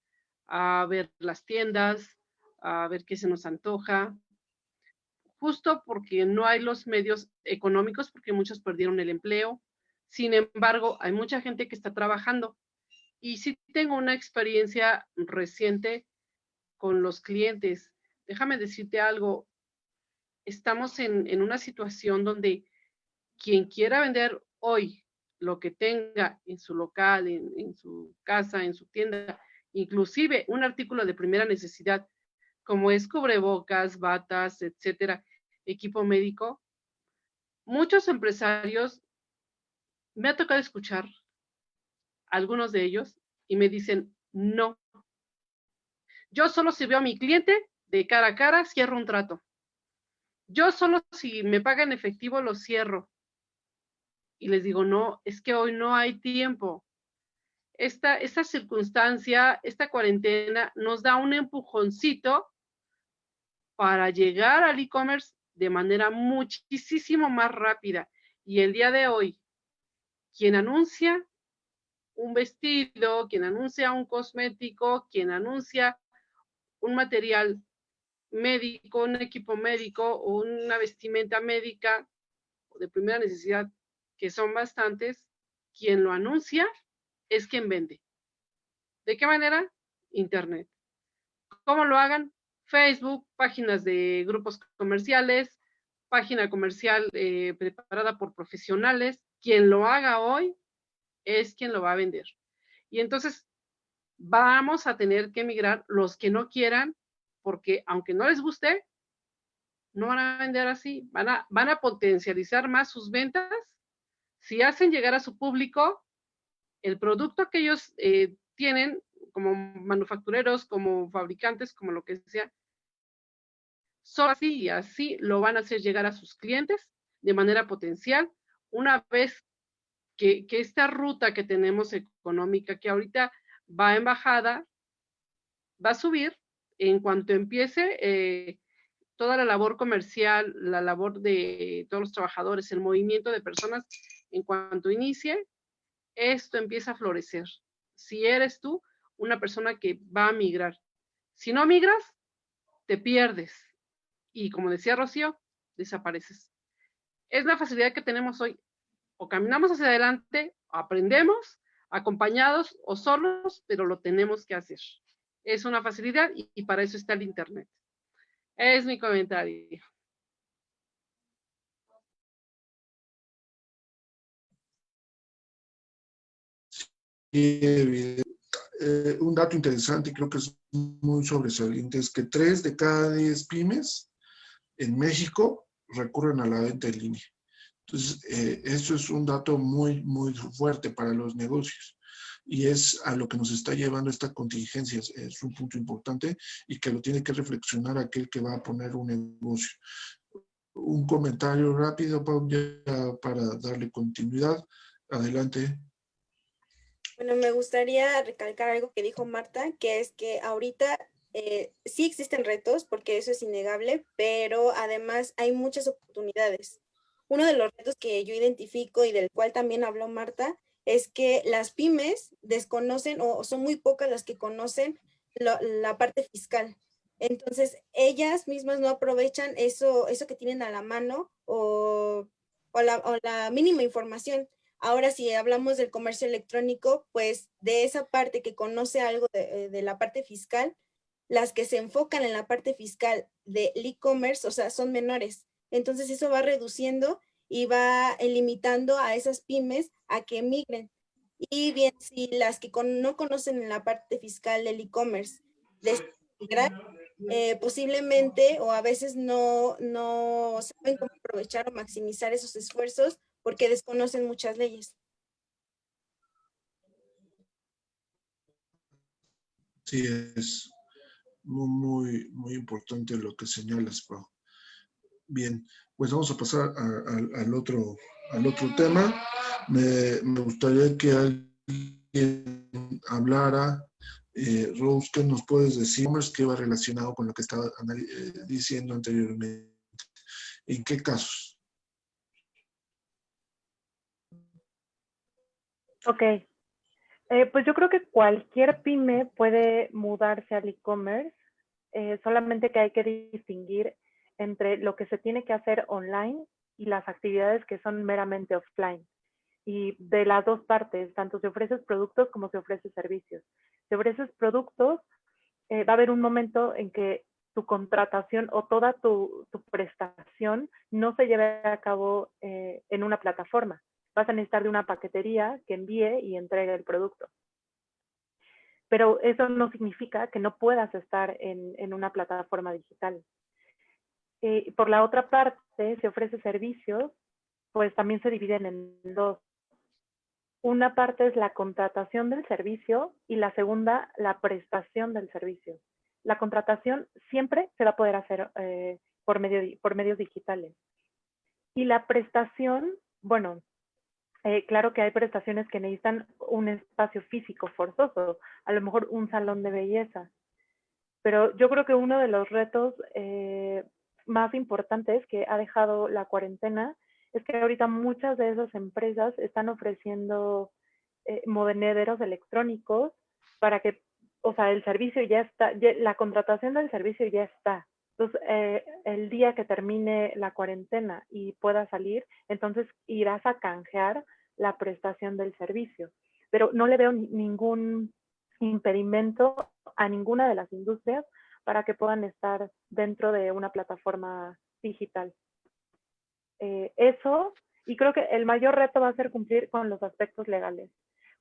a ver las tiendas, a ver qué se nos antoja, justo porque no hay los medios económicos, porque muchos perdieron el empleo. Sin embargo, hay mucha gente que está trabajando. Y sí tengo una experiencia reciente con los clientes. Déjame decirte algo, estamos en una situación donde quien quiera vender hoy lo que tenga en su local, en su casa, en su tienda, inclusive un artículo de primera necesidad, como es cubrebocas, batas, etcétera, equipo médico, muchos empresarios, me ha tocado escuchar algunos de ellos y me dicen, no, yo solo si veo a mi cliente de cara a cara, cierro un trato. Yo solo si me paga en efectivo, lo cierro. Y les digo, no, es que hoy no hay tiempo. Esta circunstancia, esta cuarentena nos da un empujoncito para llegar al e-commerce de manera muchísimo más rápida. Y el día de hoy, quien anuncia un vestido, quien anuncia un cosmético, quien anuncia un material médico, un equipo médico o una vestimenta médica de primera necesidad, que son bastantes, quien lo anuncia es quien vende. ¿De qué manera? Internet. ¿Cómo lo hagan? Facebook, páginas de grupos comerciales, página comercial preparada por profesionales. Quien lo haga hoy es quien lo va a vender. Y entonces vamos a tener que migrar los que no quieran, porque aunque no les guste, no van a vender así, van a potencializar más sus ventas si hacen llegar a su público el producto que ellos tienen como manufactureros, como fabricantes, como lo que sea, solo así y así lo van a hacer llegar a sus clientes de manera potencial, una vez que esta ruta que tenemos económica, que ahorita va en bajada, va a subir en cuanto empiece toda la labor comercial, la labor de todos los trabajadores, el movimiento de personas, en cuanto inicie, esto empieza a florecer. Si eres tú una persona que va a migrar. Si no migras, te pierdes. Y como decía Rocío, desapareces. Es la facilidad que tenemos hoy. O caminamos hacia adelante, aprendemos, acompañados o solos, pero lo tenemos que hacer. Es una facilidad y para eso está el Internet. Es mi comentario. Un dato interesante, creo que es muy sobresaliente, es que 3 de cada 10 pymes en México recurren a la venta en línea. Entonces, eso es un dato muy, muy fuerte para los negocios. Y es a lo que nos está llevando esta contingencia. Es un punto importante y que lo tiene que reflexionar aquel que va a poner un negocio. Un comentario rápido, Pau, ya para darle continuidad. Adelante. Bueno, me gustaría recalcar algo que dijo Marta, que es que ahorita sí existen retos, porque eso es innegable, pero además hay muchas oportunidades. Uno de los retos que yo identifico y del cual también habló Marta es que las pymes desconocen o son muy pocas las que conocen la parte fiscal. Entonces, ellas mismas no aprovechan eso que tienen a la mano o la mínima información. Ahora, si hablamos del comercio electrónico, pues de esa parte que conoce algo de la parte fiscal, las que se enfocan en la parte fiscal del e-commerce, o sea, son menores. Entonces, eso va reduciendo y va limitando a esas pymes a que migren. Y bien, si las que no conocen la parte fiscal del e-commerce deciden migrar, posiblemente o a veces no saben cómo aprovechar o maximizar esos esfuerzos porque desconocen muchas leyes. Sí, es muy, muy importante lo que señalas, Pau. Bien, pues vamos a pasar al otro tema. Me gustaría que alguien hablara. Rose, ¿qué nos puedes decir? ¿Qué va relacionado con lo que estaba diciendo anteriormente? ¿En qué casos? Ok. Pues yo creo que cualquier pyme puede mudarse al e-commerce, solamente que hay que distinguir entre lo que se tiene que hacer online y las actividades que son meramente offline. Y de las dos partes, tanto si ofreces productos como si ofreces servicios. Si ofreces productos, va a haber un momento en que tu contratación o toda tu prestación no se lleve a cabo en una plataforma. Vas a necesitar de una paquetería que envíe y entregue el producto. Pero eso no significa que no puedas estar en una plataforma digital. Por la otra parte, si ofreces servicios, pues también se dividen en dos. Una parte es la contratación del servicio y la segunda, la prestación del servicio. La contratación siempre se va a poder hacer por medios digitales. Y la prestación, bueno, claro que hay prestaciones que necesitan un espacio físico forzoso, a lo mejor un salón de belleza. Pero yo creo que uno de los retos más importantes que ha dejado la cuarentena es que ahorita muchas de esas empresas están ofreciendo monederos electrónicos para que, o sea, el servicio ya está, la contratación del servicio ya está. Entonces, el día que termine la cuarentena y pueda salir, entonces irás a canjear la prestación del servicio. Pero no le veo ningún impedimento a ninguna de las industrias para que puedan estar dentro de una plataforma digital. Eso, y creo que el mayor reto va a ser cumplir con los aspectos legales.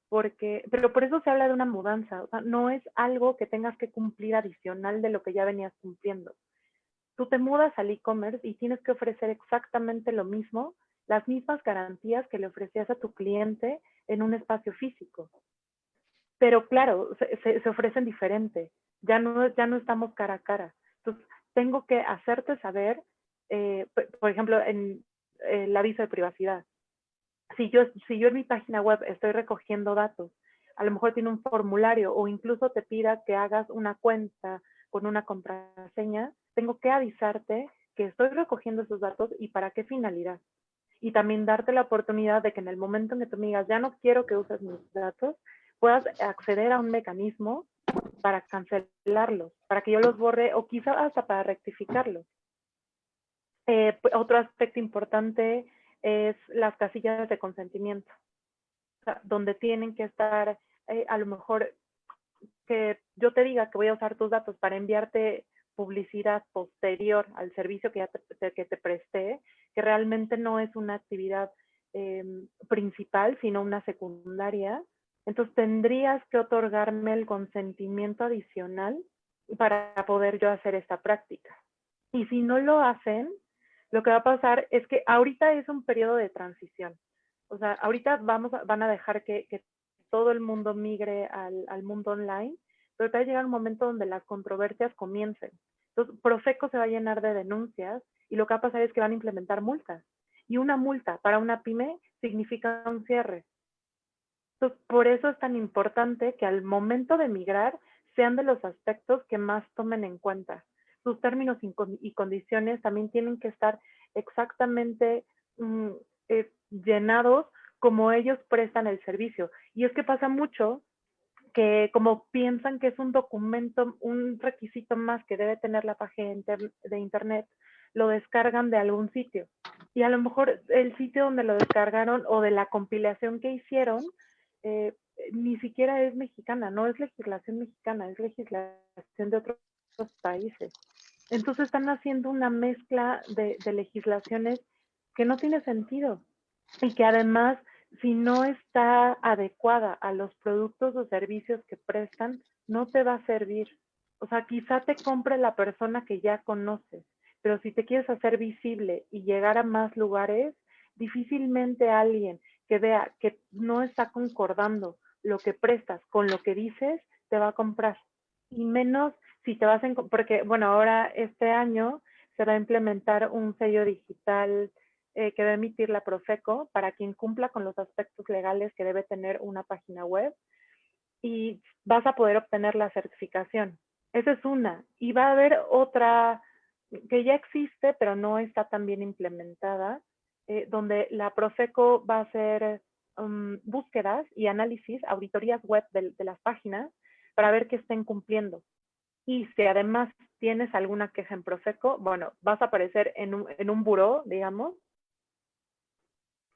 Pero por eso se habla de una mudanza, o sea, no es algo que tengas que cumplir adicional de lo que ya venías cumpliendo. Tú te mudas al e-commerce y tienes que ofrecer exactamente lo mismo, las mismas garantías que le ofrecías a tu cliente en un espacio físico. Pero claro, se ofrecen diferente, ya no estamos cara a cara. Entonces, tengo que hacerte saber, por ejemplo, en el aviso de privacidad. Si yo en mi página web estoy recogiendo datos, a lo mejor tiene un formulario o incluso te pida que hagas una cuenta con una contraseña, tengo que avisarte que estoy recogiendo esos datos y para qué finalidad. Y también darte la oportunidad de que en el momento en que tú me digas, ya no quiero que uses mis datos, puedas acceder a un mecanismo para cancelarlos, para que yo los borre o quizá hasta para rectificarlos. Otro aspecto importante es las casillas de consentimiento, o sea, donde tienen que estar, a lo mejor que yo te diga que voy a usar tus datos para enviarte publicidad posterior al servicio que te presté, que realmente no es una actividad principal, sino una secundaria. Entonces tendrías que otorgarme el consentimiento adicional para poder yo hacer esta práctica. Y si no lo hacen, Lo que va a pasar es que ahorita es un periodo de transición. O sea, ahorita van a dejar que todo el mundo migre al mundo online, pero va a llegar un momento donde las controversias comiencen. Entonces, Profeco se va a llenar de denuncias y lo que va a pasar es que van a implementar multas. Y una multa para una pyme significa un cierre. Entonces, por eso es tan importante que al momento de migrar sean de los aspectos que más tomen en cuenta. Sus términos y condiciones también tienen que estar exactamente llenados como ellos prestan el servicio. Y es que pasa mucho que como piensan que es un documento, un requisito más que debe tener la página de internet, lo descargan de algún sitio. Y a lo mejor el sitio donde lo descargaron o de la compilación que hicieron, ni siquiera es mexicana, no es legislación mexicana, es legislación de otros países. Entonces están haciendo una mezcla de legislaciones que no tiene sentido y que además, si no está adecuada a los productos o servicios que prestan, no te va a servir. O sea, quizá te compre la persona que ya conoces, pero si te quieres hacer visible y llegar a más lugares, difícilmente alguien que vea que no está concordando lo que prestas con lo que dices, te va a comprar. Y menos si te vas a... Porque, bueno, ahora este año se va a implementar un sello digital que va a emitir la Profeco para quien cumpla con los aspectos legales que debe tener una página web y vas a poder obtener la certificación. Esa es una. Y va a haber otra que ya existe, pero no está tan bien implementada, donde la Profeco va a hacer búsquedas y análisis, auditorías web de las páginas para ver que estén cumpliendo. Y si además tienes alguna queja en Profeco, bueno, vas a aparecer en un buró, digamos,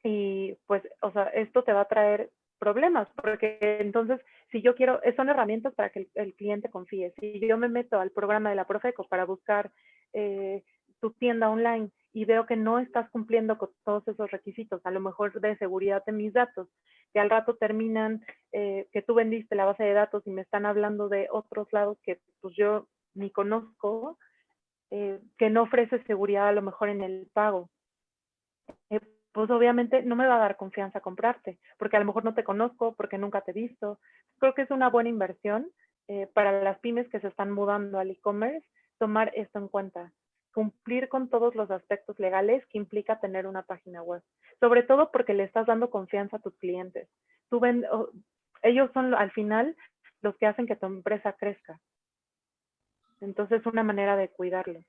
y pues, o sea, esto te va a traer problemas, porque entonces, si yo quiero, son herramientas para que el cliente confíe. Si yo me meto al programa de la Profeco para buscar tu tienda online y veo que no estás cumpliendo con todos esos requisitos, a lo mejor de seguridad de mis datos, que al rato terminan que tú vendiste la base de datos y me están hablando de otros lados que pues yo ni conozco, que no ofrece seguridad a lo mejor en el pago. Pues obviamente no me va a dar confianza comprarte, porque a lo mejor no te conozco, porque nunca te he visto. Creo que es una buena inversión para las pymes que se están mudando al e-commerce, tomar esto en cuenta, cumplir con todos los aspectos legales que implica tener una página web, sobre todo porque le estás dando confianza a tus clientes. Ellos son al final los que hacen que tu empresa crezca. Entonces es una manera de cuidarlos.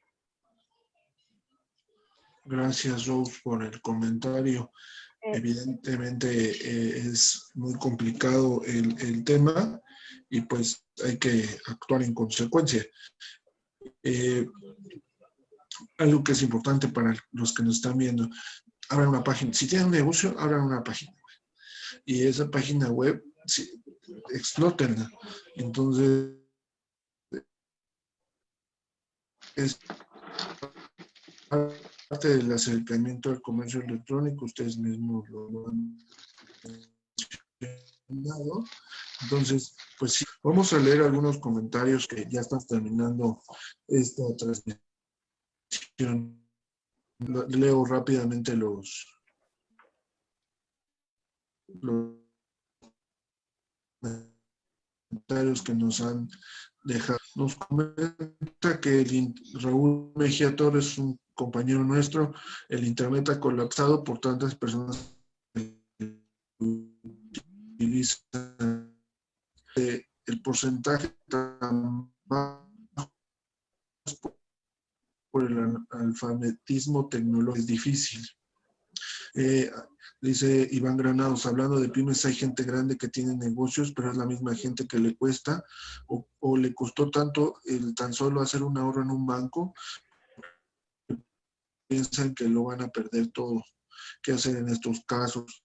Gracias, Rose, por el comentario. Evidentemente es muy complicado el tema y pues hay que actuar en consecuencia. Algo que es importante para los que nos están viendo, abran una página. Si tienen un negocio, abran una página web. Y esa página web, sí, explótenla. Entonces, es parte del acercamiento al comercio electrónico, ustedes mismos lo han mencionado. Entonces, pues sí, vamos a leer algunos comentarios que ya están terminando esta transmisión. Leo rápidamente los comentarios que nos han dejado. Nos comenta que Raúl Mejía Torres es un compañero nuestro. El internet ha colapsado por tantas personas que utilizan el porcentaje tan bajo por el alfabetismo tecnológico es difícil. Dice Iván Granados, hablando de pymes, hay gente grande que tiene negocios, pero es la misma gente que le cuesta o le costó tanto el tan solo hacer un ahorro en un banco, piensan que lo van a perder todo. ¿Qué hacer en estos casos?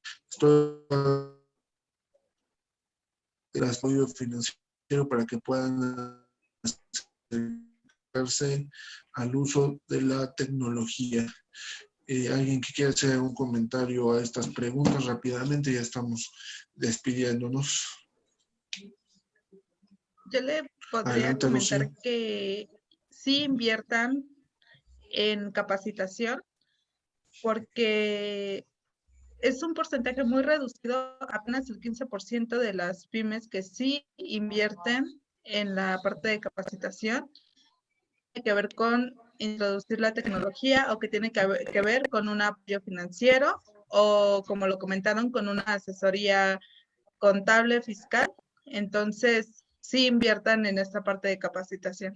El apoyo financiero para que puedan acercarse al uso de la tecnología. Alguien que quiera hacer un comentario a estas preguntas rápidamente, ya estamos despidiéndonos. Yo le podría Adelante, comentar Rocío. que sí inviertan en capacitación porque es un porcentaje muy reducido, apenas el 15% de las pymes que sí invierten en la parte de capacitación, tiene que ver con introducir la tecnología o que tiene que ver con un apoyo financiero o, como lo comentaron, con una asesoría contable, fiscal. Entonces, sí inviertan en esta parte de capacitación.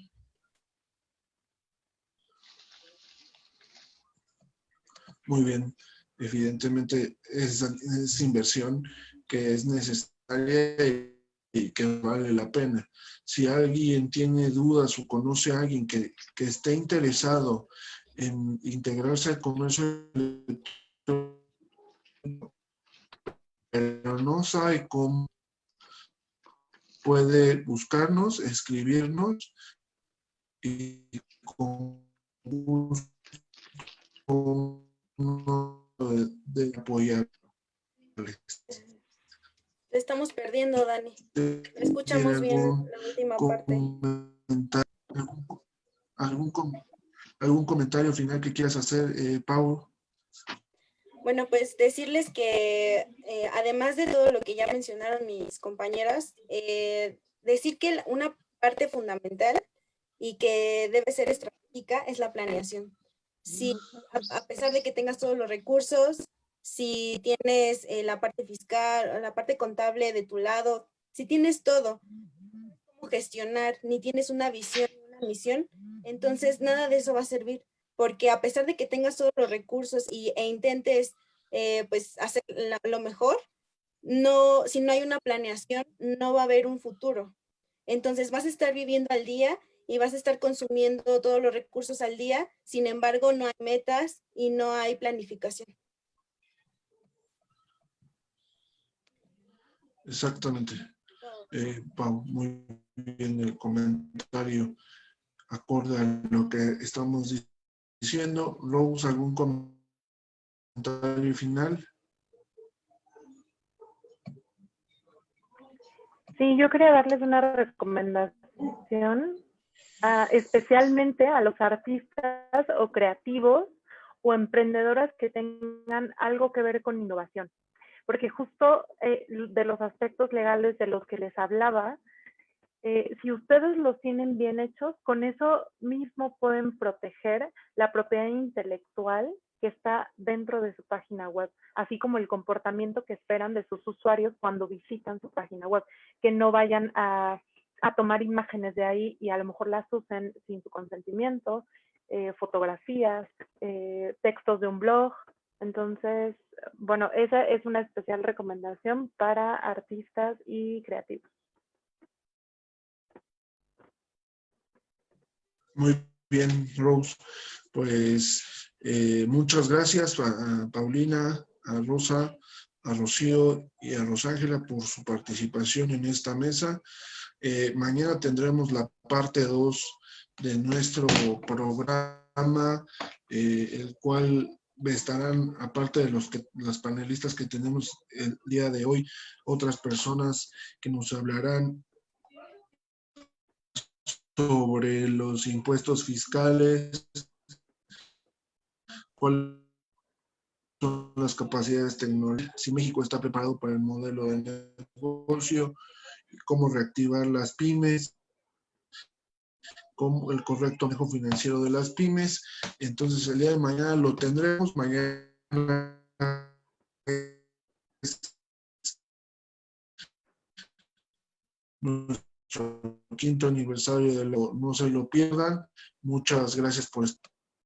Muy bien, evidentemente es inversión que es necesaria y que vale la pena. Si alguien tiene dudas o conoce a alguien que esté interesado en integrarse al comercio electrónico, pero no sabe cómo, puede buscarnos, escribirnos y con gusto de apoyarles. Te estamos perdiendo, Dani. ¿Tiene Escuchamos bien la última parte. algún comentario final que quieras hacer, Pau? Bueno, pues decirles que además de todo lo que ya mencionaron mis compañeras, decir que una parte fundamental y que debe ser estratégica es la planeación. Si a pesar de que tengas todos los recursos, si tienes la parte fiscal, la parte contable de tu lado, si tienes todo, cómo gestionar, ni tienes una visión, una misión, entonces nada de eso va a servir, porque a pesar de que tengas todos los recursos e intentes pues hacer lo mejor, no, si no hay una planeación, no va a haber un futuro. Entonces vas a estar viviendo al día y vas a estar consumiendo todos los recursos al día, sin embargo no hay metas y no hay planificación. Exactamente. Pau, muy bien el comentario, acorde a lo que estamos diciendo. Rose, ¿algún comentario final? Sí, yo quería darles una recomendación, especialmente a los artistas o creativos o emprendedoras que tengan algo que ver con innovación. Porque justo de los aspectos legales de los que les hablaba, si ustedes los tienen bien hechos, con eso mismo pueden proteger la propiedad intelectual que está dentro de su página web, así como el comportamiento que esperan de sus usuarios cuando visitan su página web, que no vayan a tomar imágenes de ahí y a lo mejor las usen sin su consentimiento, fotografías, textos de un blog. Entonces, bueno, esa es una especial recomendación para artistas y creativos. Muy bien, Rose. Pues muchas gracias a Paulina, a Rosa, a Rocío y a Rosángela por su participación en esta mesa. Mañana tendremos la parte 2 de nuestro programa, el cual estarán, aparte de las panelistas que tenemos el día de hoy, otras personas que nos hablarán sobre los impuestos fiscales, cuáles son las capacidades tecnológicas, si México está preparado para el modelo de negocio, cómo reactivar las pymes, cómo el correcto manejo financiero de las pymes. Entonces el día de mañana lo tendremos. Mañana es nuestro 5º aniversario no se lo pierdan. Muchas gracias por estar.